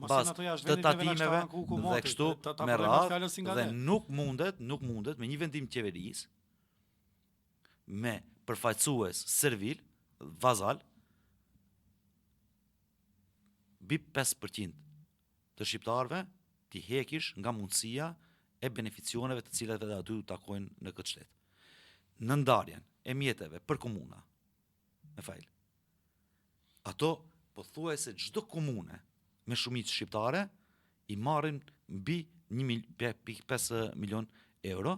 Pas të tatimeve dhe kështu me radhë dhe nuk mundet me një vendim qeverisë me përfaqësues servil, vazal, bip 5% të shqiptarëve ti hekish nga mundësia e beneficioneve të cilat edhe aty takojnë në këtë shtet. Në ndarjen e mjeteve për komuna, ato pothuajse çdo komune me shumicë shqiptare i marrin mbi 1.5 milion euro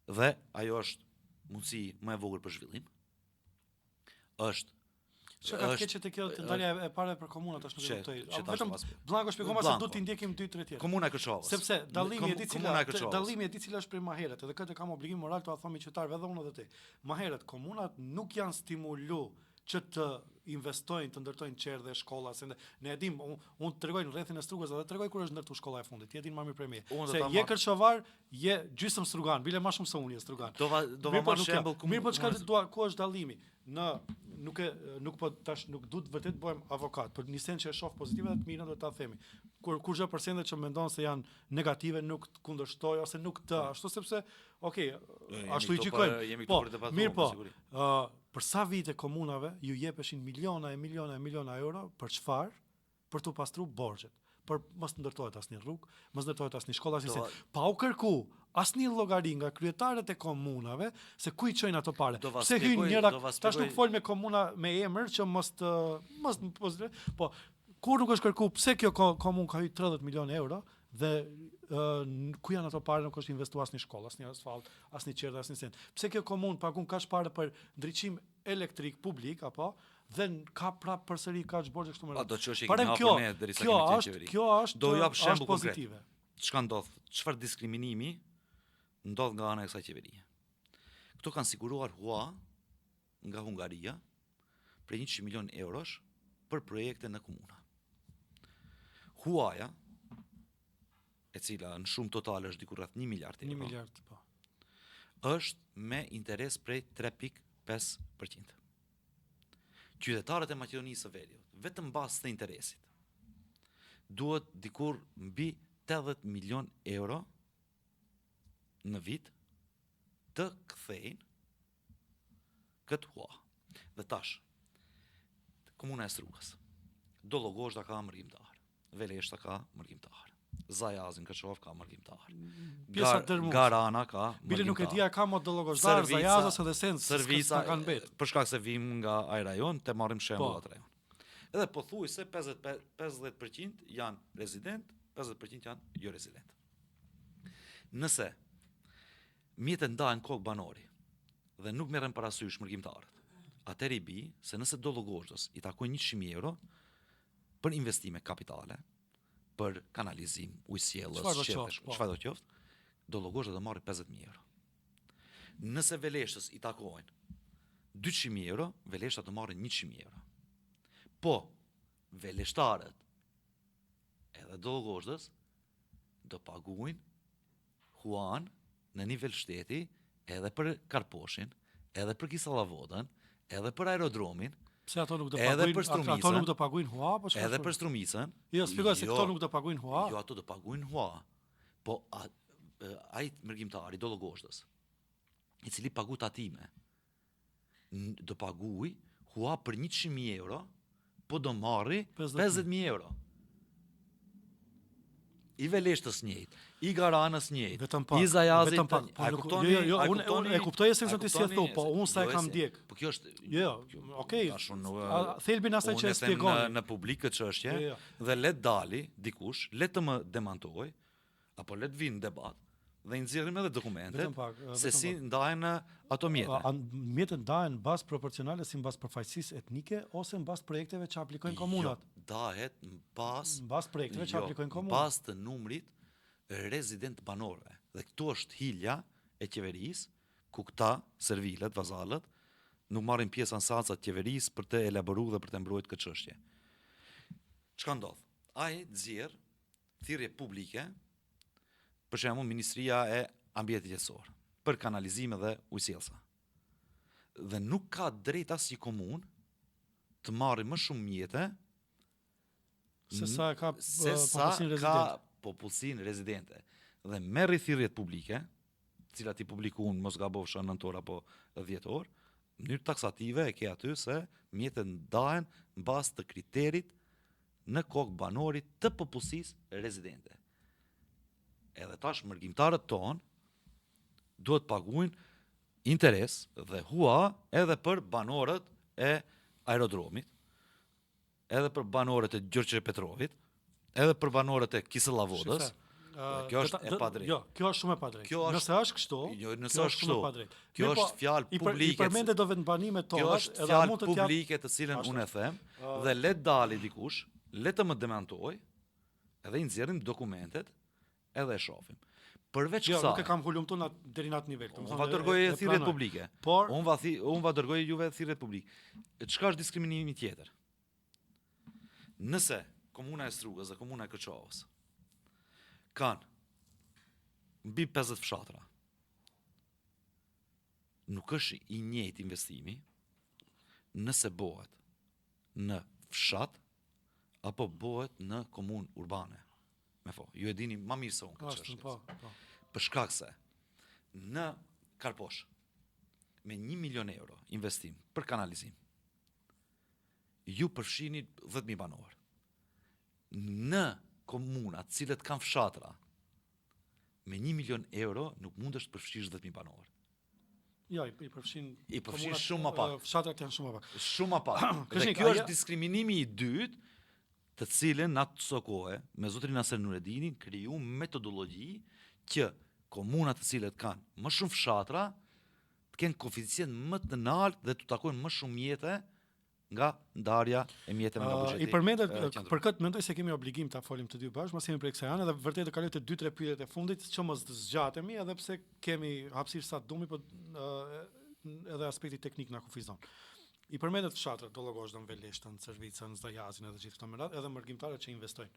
dhe ajo është mundësi më e vogël për zhvillim. Është Çka ka keqë të kjo ndalja e parë për komunat tash nuk e kuptoj. Vetëm Blanko shpjegoj se do t'i ndjekim 2-3 tjetër. Komuna e Kërçovës. Sepse dallimi e di cila është prej maherët, edhe këtë kam obligim moral t'u thomi qytetarëve edhe unë edhe ti. Maherët komunat nuk janë stimulu që të investojnë, të ndërtojnë qerdhe, shkolla, se ne e dim, unë të tregoj në rrethin e Strugës, dhe tregoj kur është ndërtu shkolla e fundit. Ti e din më mirë prej meje. Se je Kërçovar, je gjysmë strugan, bile më shumë se unë je strugan. Do va marr shembull ku. Mirë, po çka dua, ku është dallimi? Nuk po tash nuk duhet vërtet bëhem avokat, por nisen që e shoh pozitive dhe të mira do ta themi. Kur çdo përsendet që mendon se janë negative nuk të kundërshtoj ose nuk të ashtu sepse ashtu i gjykojmë. Po, mirë po. Për sa vite komunave ju jepeshin miliona euro për çfarë? Për të pastruar borxhet. Për mos ndërtohet asnjë rrugë, mos ndërtohet asnjë shkollë, asnjë pa u kërku asnjë llogari nga kryetarët e komunave se ku i çojnë ato parë. Se hyn njëra, tash nuk fol me komuna me emër që po kur nuk është kërku pse kjo komunë ka hyrë 30 milionë euro dhe ku janë ato parë, nuk është investuar asnjë shkollë, asnjë asfalt, asnjë qerdhe, asnjë send. Pse kjo komunë pagun kaq parë për ndriçim elektrik publik apo dhe ka prap përsëri kaq borxhe kështu më radhë. Do çështje që kemi hapur ne derisa kemi qenë qeveri. Kjo është do jap shembull pozitive. Çka ndodh? Çfarë diskriminimi ndodh nga ana e kësaj qeverie? Kto kanë siguruar hua nga Hungaria për 100 milion eurosh për projekte në komuna. Huaja, e cila në shumë total është diku rreth 1 miliard euro. 1 miliard, po. Është me interes prej 3.5%. Qytetarët e Maqedonisë së Veriut, vetëm bazë të interesit, duhet dikur mbi 80 milion euro në vit të kthejnë këtë hua. Dhe tash, komuna e Strugës, Dologozhda ka mërgjimtar, Veleshta ka mërgjimtar, Zajazin Kërçov ka mërgjimtar, Garana ka mërgjimtar. Bile nuk e dia ka më Dologozhdar, Zajazas edhe Sens, Servica kanë bet. Për shkak se vim nga ai rajon, te marrim shembull atë rajon. Edhe pothuajse 50% janë rezident, 50% janë jo rezident. Nëse mjetet ndahen kokë banori dhe nuk merren parasysh mërgjimtarët, atëherë i bi se nëse Dologozhdës i takojnë 100.000 euro për investime kapitale, për kanalizim, ujësjellës, çfarë do qoftë, Dologozhda do marrë 50.000 euro. Nëse Veleshtës i takojnë 200.000 euro, Veleshta do marrë 100.000 euro. Po, veleshtarët edhe Dologozhdës do paguajnë huan në nivel shteti edhe për Karposhin, edhe për Kisallavodën, edhe për aerodromin, pse ato nuk do paguajnë? Ato nuk do paguajnë hua apo çfarë? Edhe për Strumicën. Jo, shpjegoj se këto nuk do paguajnë hua. Jo, ato do paguajnë hua. Po ai mërgjimtari Dologozhdës, i cili pagu tatime, do paguaj hua për 100.000 euro, po do marri 50.000 euro. I Veleshtës njëjtë, i Garanës njëjtë, i Zajazit. Unë e kuptoj esencën ti si e thon, po unë sa e kam ndjek. Po kjo është okay. Thelbin asaj që e shpjegon në publik këtë çështje dhe le të dali dikush, le të më demantoj apo le të vinë në debat dhe i nxjerrim edhe dokumentet se si ndahen ato mjete. Mjetet ndahen bazë proporcionale si mbas përfaqësisë etnike ose mbas projekteve që aplikojnë komunat. Ndahet mbas projekteve që aplikojnë komunat. Mbas të numrit rezident banorëve. Dhe këtu është hilja e qeverisë, ku këta servilet, vazalët, nuk marrin pjesë ansancat të qeverisë për të elaboruar dhe për të mbrojtur këtë çështje. Çka ndodh? Ai nxjerr thirrje publike, për shembull Ministria e Ambientit Qetësor, për kanalizime dhe ujësjellsa. Dhe nuk ka drejt asnjë komunë të marrë më shumë mjete se sa ka popullsinë rezidente. Dhe merri thirrjet publike, të cilat i publikuan mos gabofsha nëntor apo 10 orë, në mënyrë taksative e ke aty se mjetet ndahen mbas të kriterit në kokë banorit të popullsisë rezidente. Edhe tash mërgjimtarët tonë duhet paguajnë interes dhe hua edhe për banorët e aerodromit, edhe për banorët e Gjorgje Petrovit, edhe për banorët e Kisallavodës. Kjo është e padrejtë. Jo, kjo është shumë e padrejtë. Nëse është kështu, nëse është kështu. Kjo është fjalë publike. I përmendet do vetë banimet tona, kjo është fjalë publike të cilën unë e them, dhe le të dali dikush, le të më demantoj, edhe i nxjerrim dokumentet, edhe e shohim. Përveç Jo, nuk e kësaj, kam hulumtuar deri në atë nivel. unë va dërgoj thirrje publike. Por Unë va dërgoj juve thirrje publike. Çka është diskriminimi tjetër? Nëse komuna e Strugës dhe komuna e Këçovës kanë mbi 50 fshatra, nuk është i njëjtë investimi nëse bëhet në fshat apo bëhet në komunë urbane. Me fo, ju e dini më mirë se unë këtë çështje. po. Për shkak se në Karposh me 1 milion euro investim për kanalizim ju përfshini 10.000 banor. Në komunat cilët kanë fshatra me 1 milion euro nuk mundesh të përfshish 10.000 banor. Jo, i përfshin shumë më pak. Fshatrat janë shumë më pak. Shumë më pak. Dhe kjo është diskriminimi i dytë, të cilën në atë kohë me zotrin Aser Nuredinin kriju metodologji që komunat të cilët kanë më shumë fshatra të kenë koeficient më të lartë dhe të takojnë më shumë mjete nga ndarja e mjeteve nga buxheti. I përmendet për këtë mendoj se kemi obligim ta folim të dy bashkë, mos jemi për kësaj anë, edhe vërtet të kaloj të 2-3 pyetjet e fundit që mos zgjatemi, edhe pse kemi hapësirë sa dumi, po edhe aspekti teknik na kufizon. I përmendet fshatrat, Dollogosh, Veleshtën, Cervicën, Zdajazin edhe gjithë këto merat, edhe mërgjimtarët që investojnë.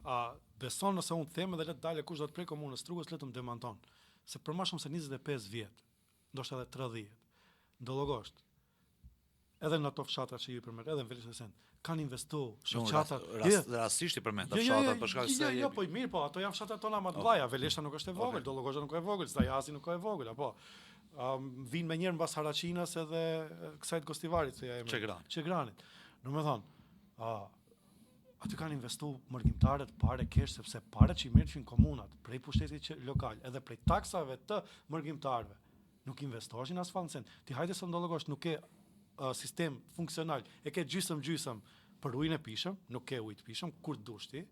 A beson nëse unë them edhe le të dalë kush do të prej komunës Strugës, le të më demanton, se për më shumë se 25 vjet, ndoshta edhe 30, Dollogosh, edhe në ato fshatra që ju përmend, edhe në Veleshën, kanë investuar shoqatat. Rastisht i përmend fshatrat për shkak se jo, po mirë, po ato janë fshatrat tona më të mëdha. Veleshta nuk është e vogël, Dollogosha nuk është e vogël, Zdajazi nuk është e vogël, apo vinë me njërë mbas Haraqinas edhe kësaj të Gostivarit, se ja Çegranit. Domethënë, aty kanë investuar mërgjimtarët pare kesh, sepse paret që i merrshin komunat prej pushtetit lokal, edhe prej taksave të mërgjimtarëve, nuk investoheshin as fallë cent. Ti hajde se Dollogosh nuk ke sistem funksional, e ke gjysëm për ujin e pishëm, nuk ke ujë të pishëm, kur dush ti,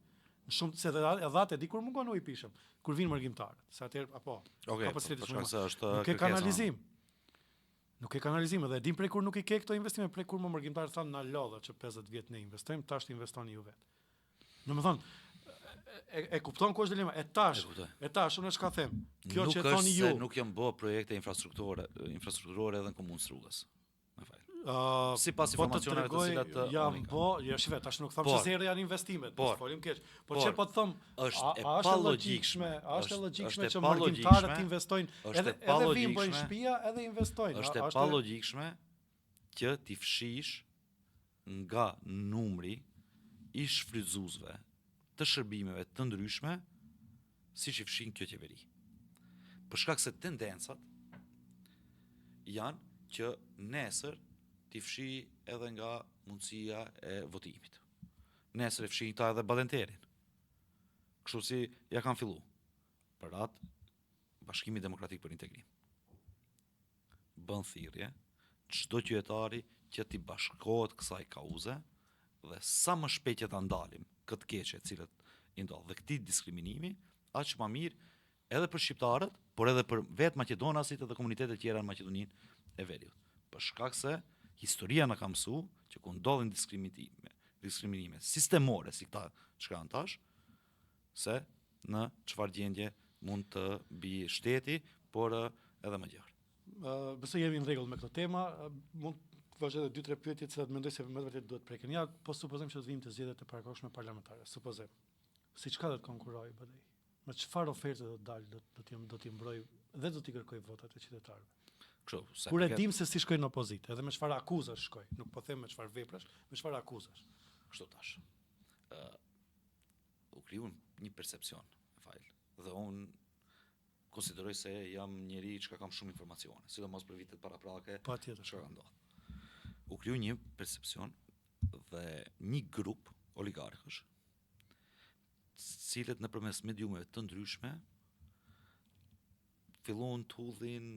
shumë se edhe di kur mungon uji i pishëm, kur vinë mërgjimtarët, se atëherë apo nuk ke kanalizim. Nuk ke kanalizim, edhe dim prej kur nuk i ke këto investime, prej kur më mërgjimtarët thanë na lodha që 50 vjet ne investojmë, tash të investoni ju vetë. Domethënë, e kupton ku është dilema? E tash, unë çka them? Kjo që thoni ju, nuk janë bë projekte infrastrukturore edhe në komunën Strugës. Sipas informacioneve të cilat jam shive, tash nuk them se zero janë investimet, po folim keq. Po çe po të them, është e logjikshme që mërgjimtarët investojnë, edhe vinë bëjnë shtëpia, edhe investojnë. Është e palogjikshme që ti fshish nga numri i shfrytëzuesve të shërbimeve të ndryshme, siç i fshin kjo qeveri. Për shkak se tendencat janë që nesër ti fshi edhe nga mundësia e votimit. Nesër e fshin ta edhe Ballenterin. Kështu si ja kanë fillu. Për atë Bashkimi Demokratik për Integrim. Bën thirrje çdo qytetari që ti bashkohet kësaj kauze dhe sa më shpejt që ta ndalim këtë keqe e cilët i ndodh dhe këtij diskriminimi, aq më mirë edhe për shqiptarët, por edhe për vetë maqedonasit dhe komunitetet tjera në Maqedoninë e Veriut. Për shkak se historia na ka mësuar që ku ndodhin diskriminime sistemore si këta që kanë tash, se në çfarë gjendje mund të bi shteti, por edhe më gjerë. Besoj jemi në rregull me këtë tema, mund të vazhdoj edhe 2-3 pyetje që mendoj se më vërtet duhet preken. Ja, po supozojmë që të vijmë të zgjedhjet e parakohshme parlamentare. Supozojmë. Si çka do të konkurrojë BDI? Me çfarë oferte do të dalë, do t'i mbroj dhe do t'i kërkoj votat e qytetarëve? Kur e dim se si shkojnë në opozitë, edhe me çfarë akuzash shkojnë, nuk po them me çfarë veprash, me çfarë akuzash. Kështu tash. U kriju një percepcion, dhe unë konsideroj se jam njeri që kam shumë informacione, sidomos për vitet paraprake që ka ndodhur. U kriju një percepcion dhe një grup oligarkësh, cilët nëpërmes mediumeve të ndryshme filluan të udhin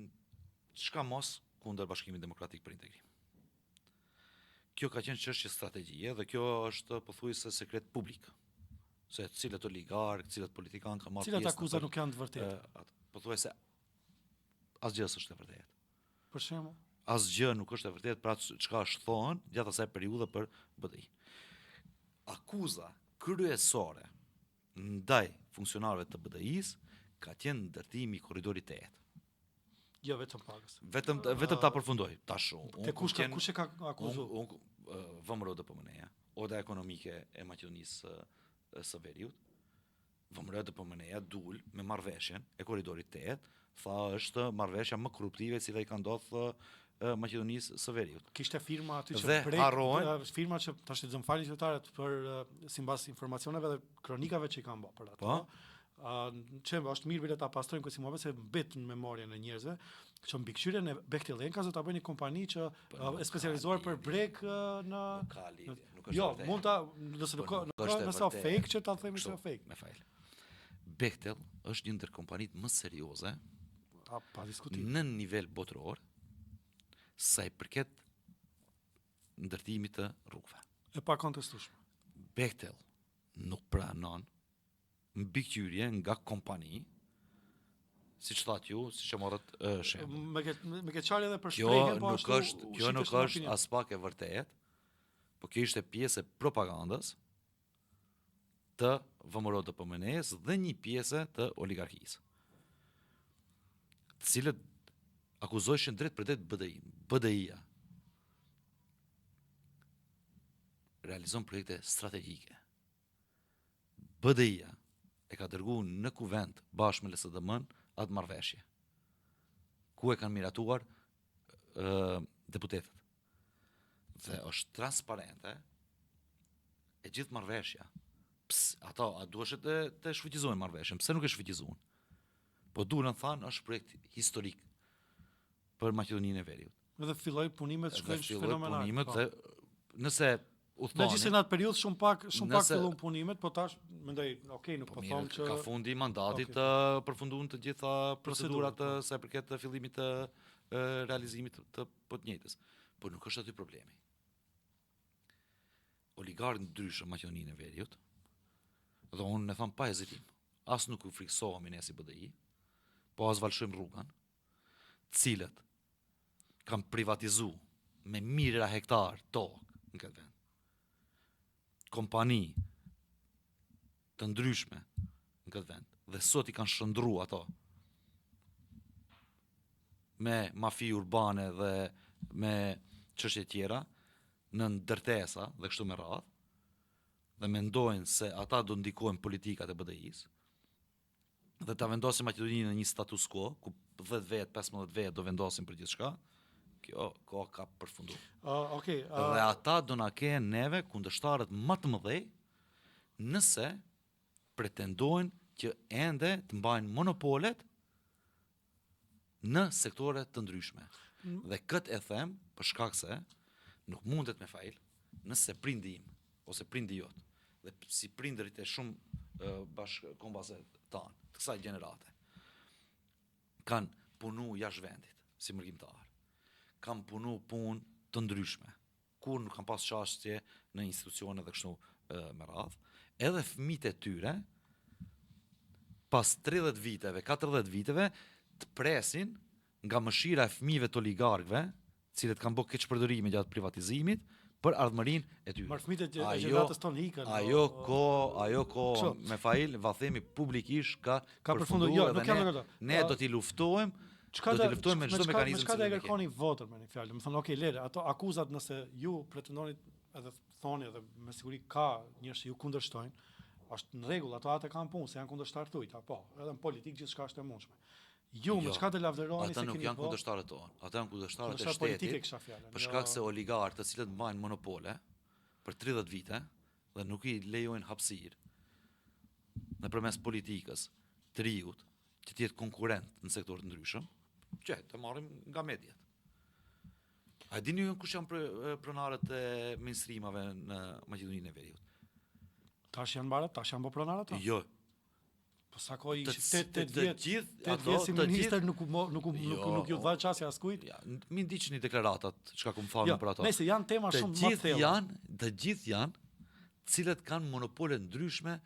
çka mos kundër Bashkimit Demokratik për Integrim. Kjo ka qenë çështje strategjie dhe kjo është pothuajse sekret publik. Se cilët oligarkë, cilët politikanë kanë marrë pjesë. Cilat akuza nuk janë të vërteta. Pothuajse asgjë s'është e vërtetë. Për shembull, asgjë nuk është e vërtetë për atë çka është thonë gjatë asaj periudhe për BDI. Akuza kryesore ndaj funksionarëve të BDI-s ka qenë ndërtimi i korridorit 8. Jo vetëm pagës. Vetëm ta përfundoj. Tash Te kush e ka akuzuar? VMRO DPMNE-ja, Oda Ekonomike e Maqedonisë së Veriut. VMRO DPMNE-ja dul me marrëveshjen e korridorit 8, tha është marrëveshja më korruptive e cila i ka ndodhur Maqedonisë së Veriut. Kishte firma aty Dhe harrohen firma që tash i zëm falin qytetarët për sipas informacioneve dhe kronikave që i kanë bërë për ato. Që është mirë bile ta pastrojmë këtë moment se mbet në memorien e njerëzve që mbikëqyrjen e Bechtel Enkas do ta bëjë një kompani që e specializuar për brek në nuk është jo, mund ta nëse është fake që ta themi se është fake. Me fal. Bechtel është një ndër kompanitë më serioze pa diskutim në nivel botëror sa i përket ndërtimit të rrugëve. E pa kontestueshme. Bechtel nuk pranon mbikëqyrje nga kompani, siç thatë ju, siç e morët shembull. Me ke qarë edhe për shprehjen, po ashtu. Kjo nuk është as pak e vërtet, po kjo ishte pjesë e propagandës të VMRO DPMNE-s dhe një pjesë të oligarkisë, të cilët akuzojshin drejt për drejt BDI-ja. Realizon projekte strategjike. BDI-ja e ka dërguar në kuvent bashkë me LSDM-n atë marrëveshje, ku e kanë miratuar deputetët. Dhe është transparente e gjithë marrëveshja. Ato duhet të shfrytëzojnë marrëveshjen. Pse nuk e shfrytëzuan? Po duan thanë është projekt historik për Maqedoninë e Veriut. Dhe filloi punimet shkojnë fenomenal. Dhe nëse megjithëse në atë periudhë shumë pak fillon punimet, po tash mendoj, okay, nuk po them që ka fundi i mandatit të përfunduan të gjitha procedurat sa i përket të fillimit të realizimit të të njëjtës. Por nuk është aty problemi. Oligarkë ndryshëm Maqedoninë e Veriut, dhe unë e them pa hezitim, as nuk u friksohemi ne si BDI, po as valshojmë rrugën, cilët kanë privatizuar me mijëra hektar tokë në këtë vend. Kompani të ndryshme në këtë vend dhe sot i kanë shndruar ato me mafi urbane dhe me çështje tjera në ndërtesa dhe kështu me radhë, dhe mendojnë se ata do ndikojnë politikat e BDI-s dhe ta vendosin Maqedoninë në një status quo ku 10 vjet, 15 vjet do vendosin për gjithçka. Kjo kohë ka përfunduar. Dhe ata do na kenë neve kundërshtarët më të mëdhej nëse pretendojnë që ende të mbajnë monopolet në sektore të ndryshme. Dhe këtë e them për shkak se nuk mundet me fajl nëse prindi im ose prindi jot dhe si prindërit e shumë bashkëkombëse tanë të kësaj gjenerate kanë punu jashtë vendit si mërgjimtar. Kam punu punë të ndryshme, kur nuk kam pas çështje në institucione dhe kështu me radhë, edhe fëmijët e tyre pas 30 viteve, 40 viteve të presin nga mëshira e fëmijëve të oligarkëve, cilët kanë bërë keqpërdorime gjatë privatizimit për ardhmërinë e tyre. Fëmijët e gjeneratës tonë ikën. Ajo ko me fajil, va themi publikisht ka përfunduar dhe ne do t'i luftojmë. Do të luftojmë me çdo mekanizëm. Çka do e kërkoni votën me një fjalë? Do të thonë, okay, lere, ato akuzat nëse ju pretendoni edhe thoni edhe me siguri ka njerëz që ju kundërshtojnë, është në rregull, ato kanë punë, se janë kundërshtar tuaj, po, edhe në politikë gjithçka është e mundshme. Ju me çka të lavdëroni se keni. Ata nuk janë kundërshtarët tonë, ata janë kundërshtarët e shtetit. Për shkak se oligarkët të cilët mbajnë monopole për 30 vite dhe nuk i lejojnë hapësirë nëpërmes politikës të riut që të jetë konkurrent në sektor të ndryshëm, që të marrim nga mediat. A dini ju kush janë pronarët e mainstreamave në Maqedoninë e Veriut? Tash janë mbarë, tash janë pronarët ato? Jo. Po sa kohë ishte 8 vjet si ministër nuk ju dha çasja as kujt? Ja, mi ndiqni deklaratat çka kum falën për ato. Nëse janë tema shumë më të thella. Të gjithë janë cilët kanë monopole ndryshme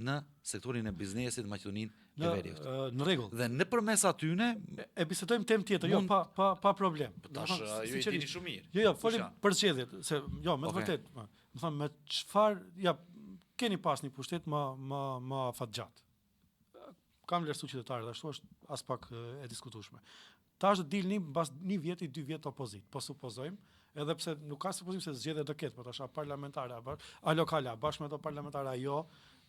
në sektorin e biznesit në Maqedoninë e Veriut. Në rregull. Dhe nëpërmes atyne e bisedojmë temë tjetër, jo pa problem. Tash ju e dini shumë mirë. Jo, folim për zgjedhjet, se jo, me të vërtetë, do thonë me çfarë keni pas një pushtet më afatgjat. kam vlerësu qytetarët, ashtu është as pak e diskutueshme. Tash do dilni mbas 1 vjeti, 2 vjet opozit. Po supozojmë, edhe pse nuk ka supozim se zgjedhje do ketë, po tash parlamentare a lokale, bashkë me ato parlamentare jo,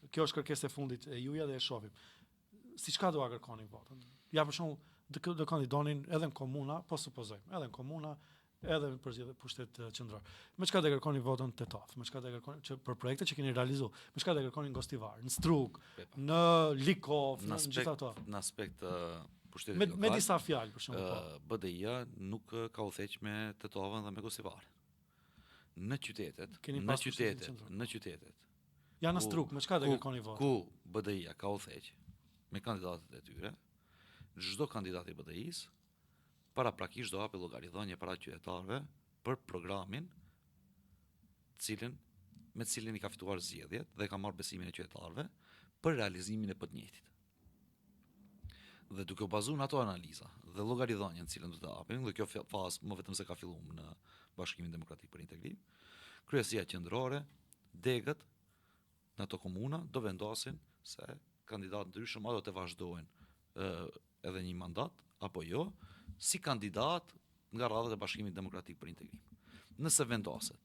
kjo është kërkesë e fundit e juja dhe e shohim. Si çka do kërkonin votën? Ja për shembull, do kandidonin edhe në komuna, po supozojmë, edhe në komuna, edhe në përzgjedhje pushtet qendror. Me çka do kërkonin votën te Tetov? Me çka do kërkonin për projekte që keni realizuar? Me çka do kërkonin në Gostivar, në Strug, në Likov, në gjithë ato? Në aspekt pushtetit lokal. Me disa fjalë për shembull. BDI-ja nuk ka udhëheq me Tetovën dhe me Gostivar. Në qytetet. Ja në Strug, me çka do kërkonin votën? Ku BDI-ja ka udhëheq me kandidatët e tyre, çdo kandidat i BDI-s paraprakisht do hapi llogaridhënie para qytetarëve për programin me cilin i ka fituar zgjedhjet dhe ka marrë besimin e qytetarëve për realizimin e të njëjtit. Dhe duke u bazuar në ato analiza dhe llogaridhënien cilën do të hapin, dhe kjo fazë më vetëm se ka filluar në Bashkimin Demokratik për Integrim, kryesia qendrore, degët në ato komuna do vendosin se kandidatë ndryshëm a do të vazhdojnë edhe një mandat apo jo, si kandidat nga radhët e Bashkimit Demokratik për Integrim. Nëse vendoset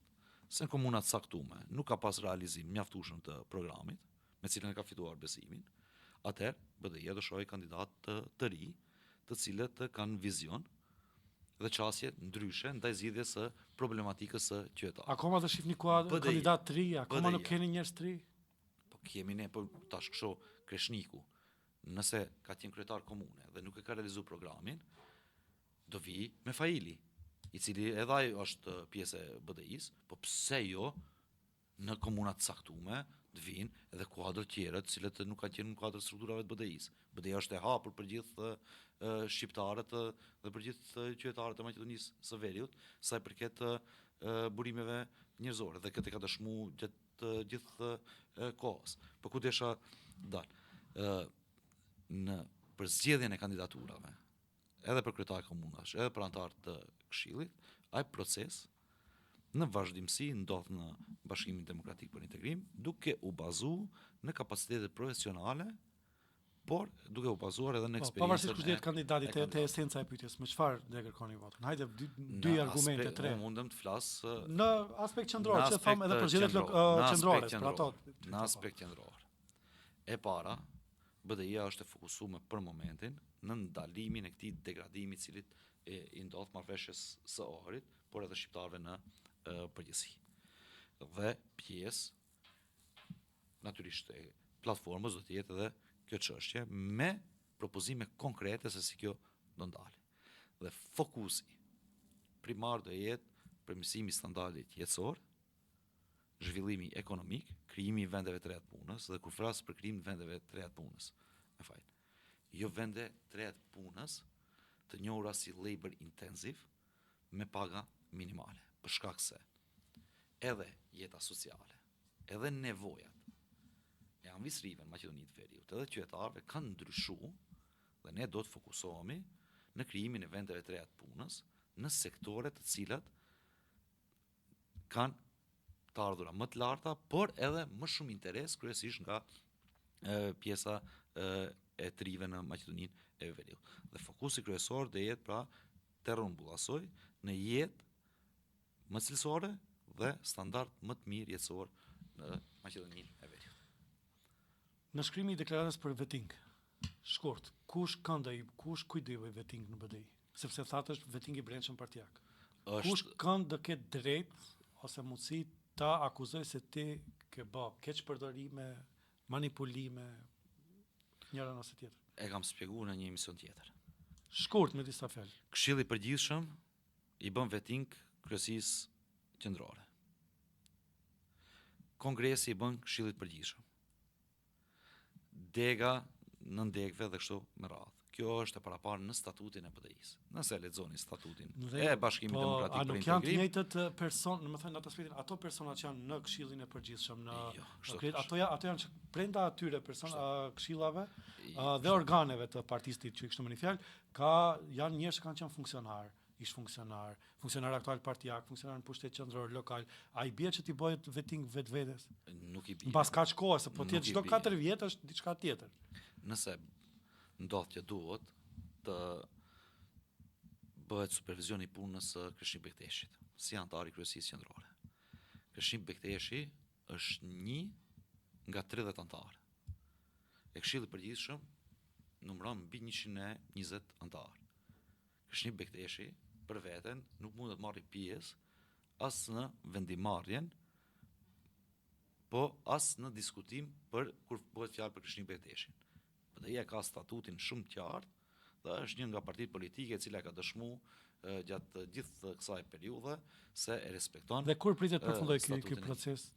se në komunat saktume nuk ka pas realizim mjaftueshëm të programit, me cilën e ka fituar besimin, atëherë BDI-ja do shohë kandidat të ri, të cilët kanë vizion dhe qasje ndryshe ndaj zgjidhjes së problematikës së qytetarëve. Akoma do shihni kandidat të ri, akoma nuk keni njerëz të ri. Po kemi ne, po tash kështu Kreshniku, nëse ka qenë kryetar komune dhe nuk e ka realizuar programin, do vi me Faili, i cili edhe ai është pjesë e BDI-s, po pse jo në komunat saktume të vinë edhe kuadër tjera të cilët nuk kanë qenë në kuadër strukturave të BDI-s. BDI është e hapur për gjithë shqiptarët dhe për gjithë qytetarët e Maqedonisë së Veriut, sa i përket burimeve njerëzore, dhe këtë ka dëshmuar gjatë gjithë kohës. Po ku desha dal? Në për zgjedhjen e kandidaturave, edhe për kryetar komunash, edhe për anëtarë të këshillit, ai proces në vazhdimsi ndodh në Bashkimin Demokratik për Integrim, duke u bazuar në kapacitetet profesionale, por duke u bazuar edhe në eksperiencën. Pavarësisht kush dihet kandidati te esenca e pyetjes, me çfarë do kërkoni votën? Hajde dy argumente, tre. Unë mundem të flas në aspekt qendror, që tham edhe për zgjedhjet qendrore, për ato. Në aspekt qendror. E para, BDI-ja është e fokusuar për momentin në ndalimin e këtij degradimi i cili i ndodh marrëveshjes së Ohrit, por edhe shqiptarëve në përgjithësi. Dhe pjesë natyrisht e platformës do të jetë edhe kjo çështje me propozime konkrete se si kjo do ndalë. Dhe fokusi primar do jetë përmirësimi i standardit jetësor, zhvillimi ekonomik, krijimi i vendeve të reja të punës, dhe kur flas për krijimin e vendeve të reja të punës, jo vende të reja të punës të njohura si labor intensive me paga minimale, për shkak se edhe jeta sociale, edhe nevojat e anvisrive në Maqedoninë të Veriut, edhe qytetarëve kanë ndryshuar dhe ne do të fokusohemi në krijimin e vendeve të reja të punës në sektore të cilat kanë të ardhura më të larta, por edhe më shumë interes kryesisht nga pjesa e të rive në Maqedoninë e Veriut. Dhe fokusi kryesor do jetë pra të rrumbullsoj në jetë më cilësore dhe standard më të mirë jetësor në Maqedoninë e Veriut. Në shkrimi i deklaratës për vetting, shkurt, kush kujt do i bëj vetting në BDI? Sepse thatë është vetting i brendshëm partijak. Kush kënd do ketë drejt ose mundësi ta akuzoj se ti ke bë keq përdorime, manipulime, njëra ose tjetër? E kam shpjeguar në një emision tjetër. Shkurt me disa fjalë. Këshilli i përgjithshëm i bën vetting kryesisë qendrore. Kongresi i bën këshillit të përgjithshëm. Dega nën degëve dhe kështu me radhë. Kjo është e paraparë në statutin e BDI-s. Nëse lexoni statutin e Bashkimit Demokratik për Integrim. Nuk janë të njëjtët person, domethënë në atë aspektin, ato persona që janë në këshillin e përgjithshëm, ato janë brenda atyre këshillave dhe organeve të partisë që kështu më një fjalë, janë njerëz që kanë qenë funksionar, ish funksionar aktual partijak, funksionar në pushtet qendror lokal. A i bie që ti bëhet vetting vetvetes? Nuk i bie. Mbas kaq kohë, se po ti çdo 4 vjet është diçka tjetër. Nëse ndodh që duhet të bëhet supervizioni i punës së Krishtin Bekteshit, si antar i kryesisë qendrore. Krishtin Bekteshi është një nga 30 antarë. E Këshilli i Përgjithshëm numëron mbi 120 antarë. Krishtin Bekteshi për veten nuk mund të marrë pjesë as në vendimarrjen, po as në diskutim për kur bëhet fjalë për Krishtin Bekteshin. BDI-ja ka statutin shumë të qartë dhe është një nga partitë politike e cila ka dëshmuar gjatë gjithë kësaj periudhe se e respekton. Dhe kur pritet përfundoj ky proces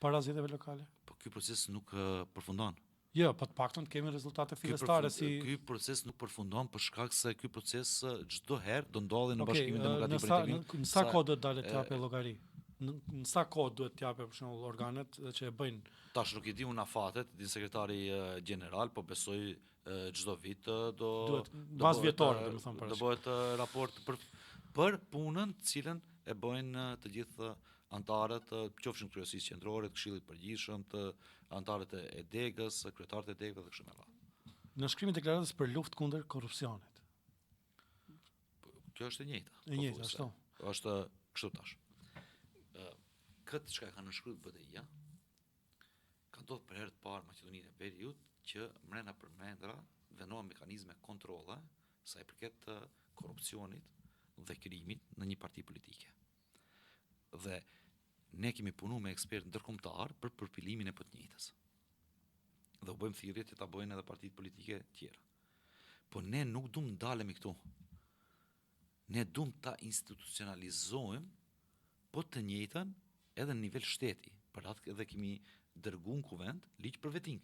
para zgjedhjeve lokale? Po ky proces nuk përfundon. Jo, po të paktën kemi rezultate fillestare si ky proces nuk përfundon për shkak se ky proces çdo herë do ndodhi në Bashkimin Demokratik për Integrim. Në sa kohë do të dalet të japë llogari? Në sa kohë duhet të japë për shembull organet që e bëjnë? Tash nuk i di unë afatet, di sekretari gjeneral, po besoj çdo vit do bazë vjetore, domethënë do bëhet raport për punën të cilën e bëjnë të gjithë antarët, qofshin kryesisë qendrore, të Këshillit Përgjithshëm, të antarët e degës, kryetarët e degëve dhe kështu me radhë. Në shkrimin e deklaratës për luftë kundër korrupsionit. Kjo është e njëjta. E njëjta, ashtu. Është kështu tash. Këtë çka ka nënshkruar BDI-ja, ka ndodhur për herë të parë Maqedoninë e Veriut që mrena përmendra vënohen mekanizme kontrolle sa i përket korrupsionit dhe krimit në një parti politike. Dhe ne kemi punuar me ekspertë ndërkombëtar për përpilimin e të njëjtës. Dhe u bëjmë thirrje që ta bëjnë edhe partitë politike tjera. Po ne nuk duam ndalemi këtu. Ne duam ta institucionalizojmë po të njëjtën edhe në nivel shteti. Për atë edhe kemi dërguar në kuvent ligj për vetting.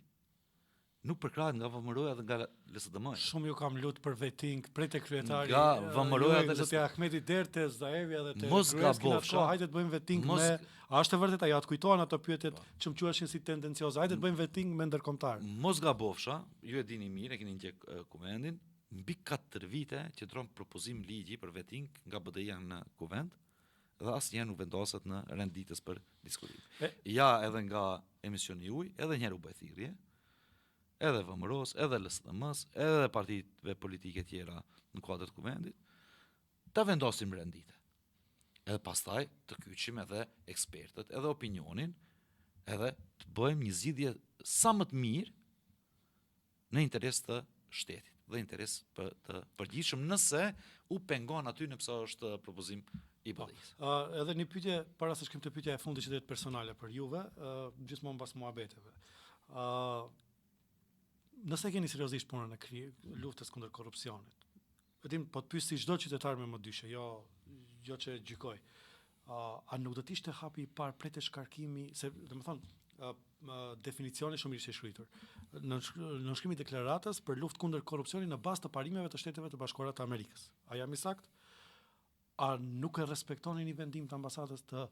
Nuk përkrahet nga VMRO-ja dhe nga LSDM-ja. Shumë ju kam lut për vetting prej te kryetari. Nga VMRO-ja dhe Zoti Ahmeti deri te Zaevi edhe te Mos gabofsha. Hajde të bëjmë vetting me. A është e vërtetë ja të kujtohen ato pyetjet që më quheshin si tendencioze. Hajde të bëjmë vetting me ndërkombëtar. Mos gabofsha, ju e dini mirë, e keni ndjek kuvendin, mbi 4 vite që ndron propozim ligji për vetting nga BDI-ja në kuvent dhe asnjëherë nuk vendoset në renditës për diskutim. Ja edhe nga emisioni juaj, edhe një herë u bë thirrje, edhe VMRO-s, edhe LSDM-s, edhe partive politike tjera në kuadër të kuvendit, ta vendosim rendite. Edhe pastaj të kyçim edhe ekspertët, edhe opinionin, edhe të bëjmë një zgjidhje sa më të mirë në interes të shtetit dhe interes të përgjithshëm nëse u pengon aty nëse është propozim i BDI-s. Edhe një pyetje para se shkrim te pyetja e fundit që do të personale për juve, gjithmonë pas muhabeteve. Nëse keni seriozisht punën e luftës kundër korrupsionit, vetëm po të pyes si çdo qytetar me mëdyshe, jo që gjykoj. A nuk do të ishte hapi i parë prej të shkarkimi, se domethënë definicioni shumë i shkruar. Në shkrimin e deklaratës për luftë kundër korrupsionit në bazë të parimeve të Shteteve të Bashkuara të Amerikës. A jam i saktë? A nuk e respektoni një vendim të ambasadës të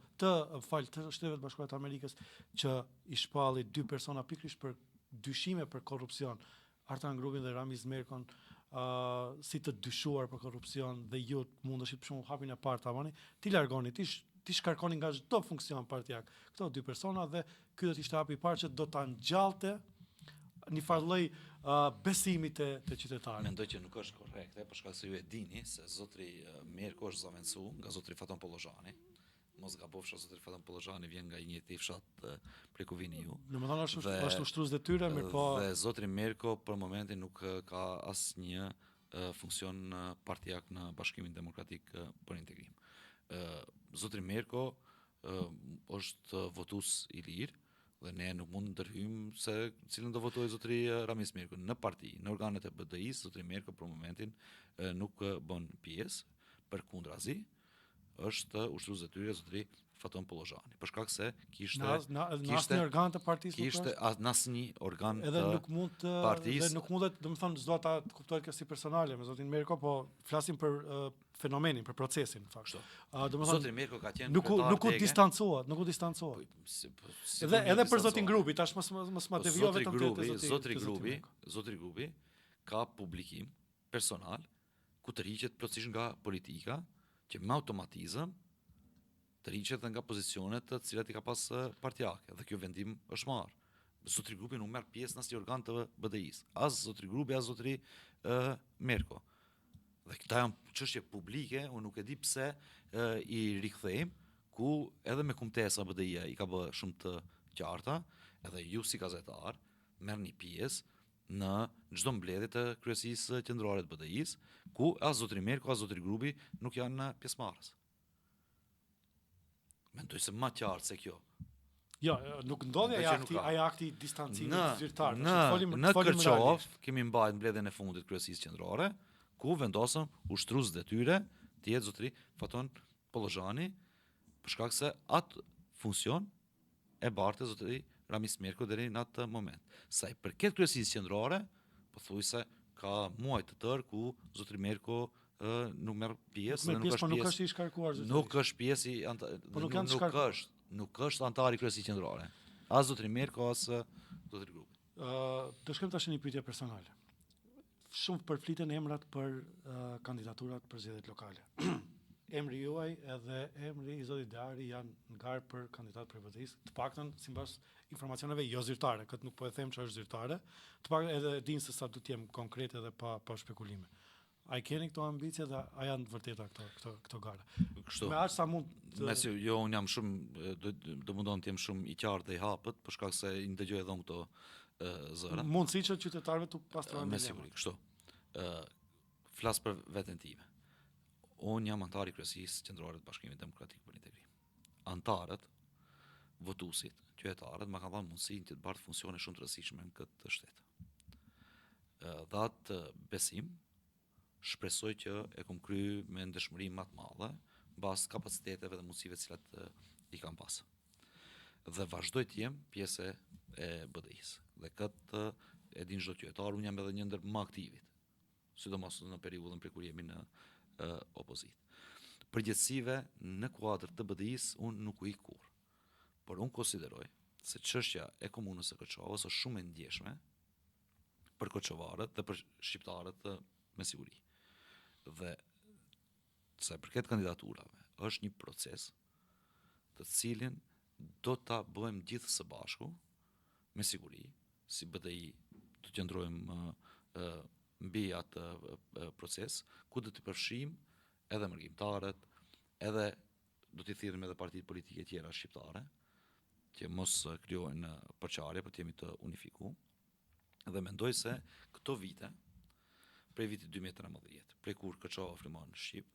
Shteteve të Bashkuara të Amerikës që i shpalli 2 persona pikërisht për dyshime për korrupsion, Artan Grubin dhe Ramiz Merkon, si të dyshuar për korrupsion dhe ju mundeshit për shembull hapin e parë ta vani, ti largoni, ti shkarkoni nga çdo funksion partijak këto 2 persona dhe ky do të ishte hapi i parë që do ta ngjallte një farë lloj besimi te qytetarët. Mendoj që nuk është korrekte, për shkak se ju e dini se zotri Merko është zaventsu nga zotri Faton Pollozhani. Mos gabofsha zotri Faton Pollozhani vjen nga një fshat prej kuvini ju. Domethënë është ushtrues detyre, mirë po. Dhe zotri Merko për momentin nuk ka asnjë funksion partijak në Bashkimin Demokratik për Integrim. Zotri Merko është votues i lirë dhe ne nuk mund të ndërhyjmë se cilën do votojë zotri Ramiz Merko në parti, në organet e BDI-s. Zotri Merko për momentin nuk bën pjesë, përkundrazi është ushtrues detyre zotri Faton Pollozhani. Për shkak se kishte në organ të partisë. Kishte asnjë organ edhe nuk mund të partisë. Dhe nuk mundet, domethënë s'do ta kuptohet kjo si personale me zotin Merko, po flasim për fenomenin, për procesin në fakt. Domethënë zotri Merko ka qenë nuk u distancohet. Edhe për zotin Grubi, tash mos ma devijo vetëm te zotri Grubi ka publikim personal ku të riqet plotësisht nga politika, që me automatizëm të riqet dhe nga pozicionet të cilat i ka pas partijake, dhe kjo vendim është marrë. Zotri Grubi nuk merr pjesë në asnjë organ të BDI-s. As zotri Grubi, as zotri Merko. Dhe këta janë çështje publike, unë nuk e di pse i rikthejmë, ku edhe me kumtesa BDI-ja i ka bë shumë të qarta, edhe ju si gazetar merrni pjesë në çdo mbledhje të kryesisë qendrore të BDI-s, ku as zotri Merko, as zotri Grubi nuk janë pjesëmarrës. Mendoj se më qartë se kjo. Jo, nuk ndodhi ai akti distancimit zyrtar. Në Kërçov kemi mbajtur mbledhjen e fundit kryesisë qendrore, ku vendosëm ushtrues detyre të jetë zotri Faton Pollozhani, për shkak se atë funksion e barte zotri Ramis Merko deri në atë moment. Sa i përket kryesisë qendrore, pothuajse ka muaj të tërë ku zotri Merko nuk merr pjesë, nuk është i shkarkuar zotri. Nuk është pjesë nuk është antar i kryesisë qendrore. As zotri Merko, as zotri Grubi. Të shkojmë tash në një pyetje personale. Shumë përfliten emrat për kandidaturat për zgjedhjet lokale. Emri juaj edhe emri i zotit Deari janë ngarë për kandidat për BDI-s, të paktën sipas informacioneve jo zyrtare, këtë nuk po e them që është zyrtare, të paktën edhe dinë se sa do të jem konkret edhe pa spekulime. A i keni këto ambicie dhe a janë të vërteta këto gara? Kështu. Me aq sa mund jo, unë jam shumë do mundon të jem shumë i qartë dhe i hapët, për shkak se i ndëgjoj edhe unë këto zëra. Mundësi që qytetarëve të pastrojnë. Me siguri, kështu. Flas për veten time. Unë jam antar i kryesisë qendrore të Bashkimit Demokratik për Integrim. Antarët, votuesit, qytetarët më kanë dhënë mundësinë të të bërë funksione shumë të rëndësishme në këtë shtet. Dhe atë besim shpresoj që e kom kryer me ndeshmëri më të madhe, mbas kapaciteteve dhe mundësive të cilat i kam pas. Dhe vazhdoj të jem pjesë e BDI-s. Dhe këtë e din çdo qytetar, unë jam edhe një ndër më aktivit, sidomos në periudhën kur jemi në opozitë. Përgjithësive në kuadër të BDI-s unë nuk u ik kurrë, por unë konsideroj se çështja e komunës së Kërçovës është shumë e ndjeshme për koçovarët dhe për shqiptarët me siguri. Dhe sa i përket kandidaturave, është një proces të cilin do ta bëjmë gjithë së bashku, me siguri, si BDI të qëndrojmë mbi atë proces, ku do të përfshijmë edhe mërgjimtarët, edhe do t'i thirrim edhe partitë politike tjera shqiptare, që mos krijojnë përçarje, për të jemi të unifikuar. Dhe mendoj se këto vite, prej vitit 2013, prej kur Kërçova frymon Shqip,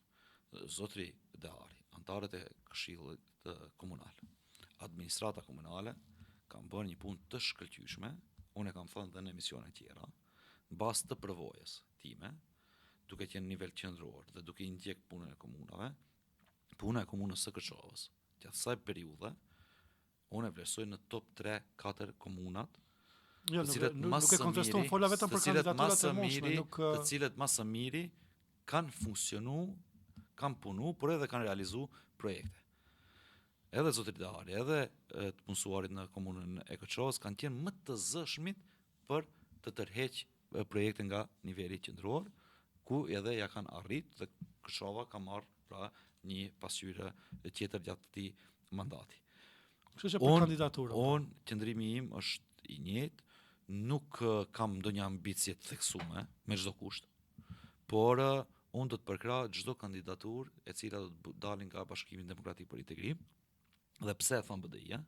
zotri Deari, antarët e Këshillit Komunal, administrata komunale kanë bërë një punë të shkëlqyeshme, unë e kam thënë dhe në emisione tjera, mbas të përvojës time, duke qenë nivel qendror dhe duke i ndjek punën e komunave, puna e komunës së Kërçovës, gjatë kësaj periudhe, unë e vlerësoj në top 3-4 komunat, jo, nuk e kontestuar, fola vetëm për kandidaturat e mundshme, të cilët më së miri kanë funksionuar, kanë punuar, por edhe kanë realizuar projekte. Edhe zotri Deari, edhe të punësuarit në komunën e Kërçovës kanë qenë më të zëshmit për të tërheqë projekte nga niveli qendror, ku edhe ja kanë arrit dhe Kërçova ka marrë pra një pasqyrë tjetër gjatë këtij mandati. Kështu që për kandidaturën. Unë qëndrimi im është i njëjtë, nuk kam ndonjë ambicie të theksuar me çdo kusht, por unë do të përkrah çdo kandidaturë e cila do të dalin nga Bashkimi Demokratik për Integrim. Dhe pse e thon BDI-ja?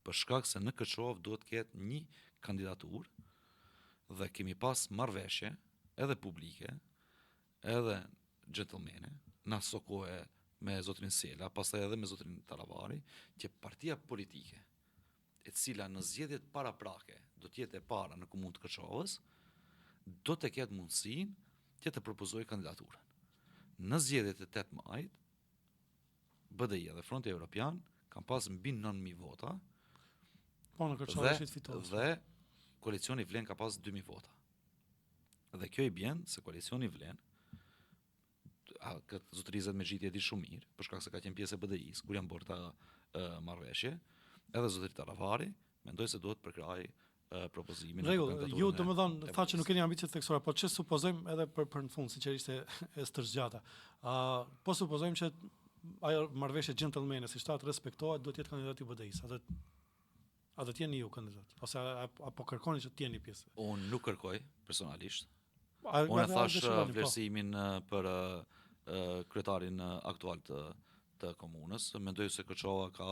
Për shkak se në Kërçovë duhet të ketë një kandidaturë dhe kemi pas marrëveshje edhe publike, edhe gentlemane, në aso kohë me zotrin Sela, pastaj edhe me zotrin Taravari, që partia politike e cila në zgjedhjet paraprake do të jetë e para në komunë të Kërçovës, do të ketë mundësinë që të propozojë kandidaturën. Në zgjedhjet e 8 majit, BDI-ja dhe Fronti Evropian kanë pas mbi 9.000 vota. Po në Kërçovë ishit fitues. Dhe koalicioni Vlen ka pas 2.000 vota. Dhe kjo i bjen se koalicioni Vlen, këtë zotërizet me gjitje di shumë mirë, për shkak se ka qenë pjesë e BDI-s, kur janë bërë ta marrëveshje, edhe zotëri Taravari, mendoj se duhet përkrahej propozimin. Rregull, ju domethënë tha që nuk keni ambicie të theksuara, por ç'e supozojmë edhe për në fund, sinqerisht e stërgjata. Po supozojmë që ajo marrëveshje gentlemane, si shtat respektohet, do të jetë kandidati i BDI-s. A do të jeni ju kandidat? Ose apo kërkoni që të jeni pjesë? Unë nuk kërkoj personalisht, Unë thash vlerësimin për kryetarin aktual të komunës. Mendoj se Koçova ka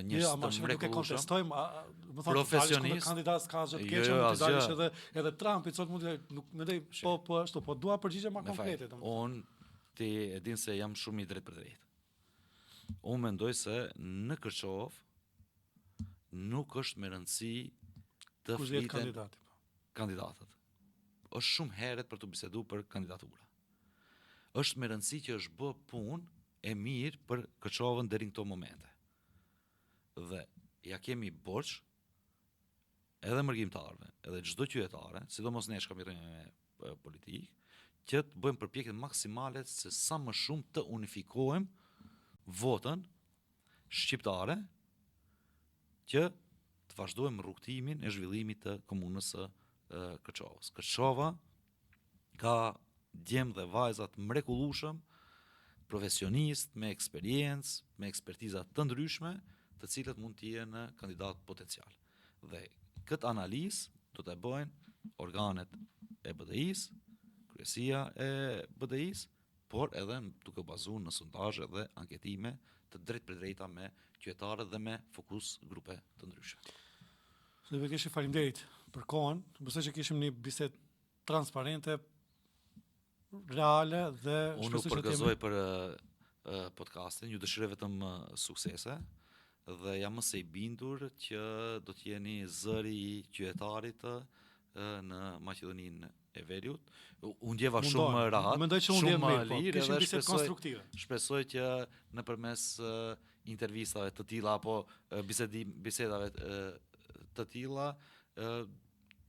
njerëz të mrekullueshëm, profesionist, kandidat ka gjë të keqe, mund të dalësh edhe Trumpi sot mund të nuk mendoj po dua përgjigje më konkrete domethënë. Unë ti e din se jam shumë i drejtë për drejtë. Unë mendoj se në Kërçovë nuk është me rëndësi të fliten kandidatët. Është shumë herët për të biseduar për kandidatura. Është me rëndësi që është bë punë e mirë për Kërçovën deri në këto momente. Dhe ja kemi borxh edhe mërgjimtarëve, edhe çdo qytetare, sidomos ne që kemi rënë politik, që të bëjmë përpjekje maksimale se sa më shumë të unifikojmë votën shqiptare që të vazhdojmë rrugtimin e zhvillimit të komunës së Kërçovës. Kërçova ka djemë dhe vajza të mrekullueshëm, profesionistë me eksperiencë, me ekspertiza të ndryshme, të cilët mund të jenë kandidat potencial. Dhe këtë analizë do të bëjnë organet e BDI-s, kryesia e BDI-s, por edhe duke bazuar në sondazhe dhe anketime të drejtë për drejta me qytetarët dhe me fokus grupe të ndryshme. Dhe kishim faleminderit për kohën, besoj që kishim një bisedë transparente, reale dhe unë nuk përgëzoj për podcastin, ju dëshiroj vetëm suksese dhe jam më së i bindur që do të jeni zëri i qytetarit në Maqedoninë e Veriut. Unë ndjeva shumë rahat, shumë lirë dhe shpresoj që nëpërmes intervistave të tilla apo bisedave të tilla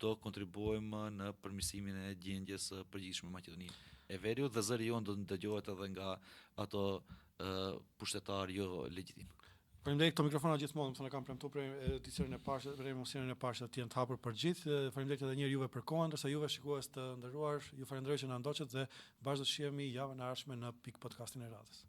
do kontribuojmë në përmirësimin e gjendjes së përgjithshme në Maqedoninë e Veriut dhe zëri jonë do të dëgjohet edhe nga ato pushtetarë jo legjitim. Faleminderit, këto mikrofona gjithmonë më kam premtuar për edicionin e parë, për emocionin e parë të jenë të hapur për gjithë. Faleminderit edhe një herë juve për kohën, ndërsa juve shikues të nderuar, ju falenderoj që na ndoqët dhe bashkë do të shihemi javën e ardhshme në Pik Podcastin e radhës.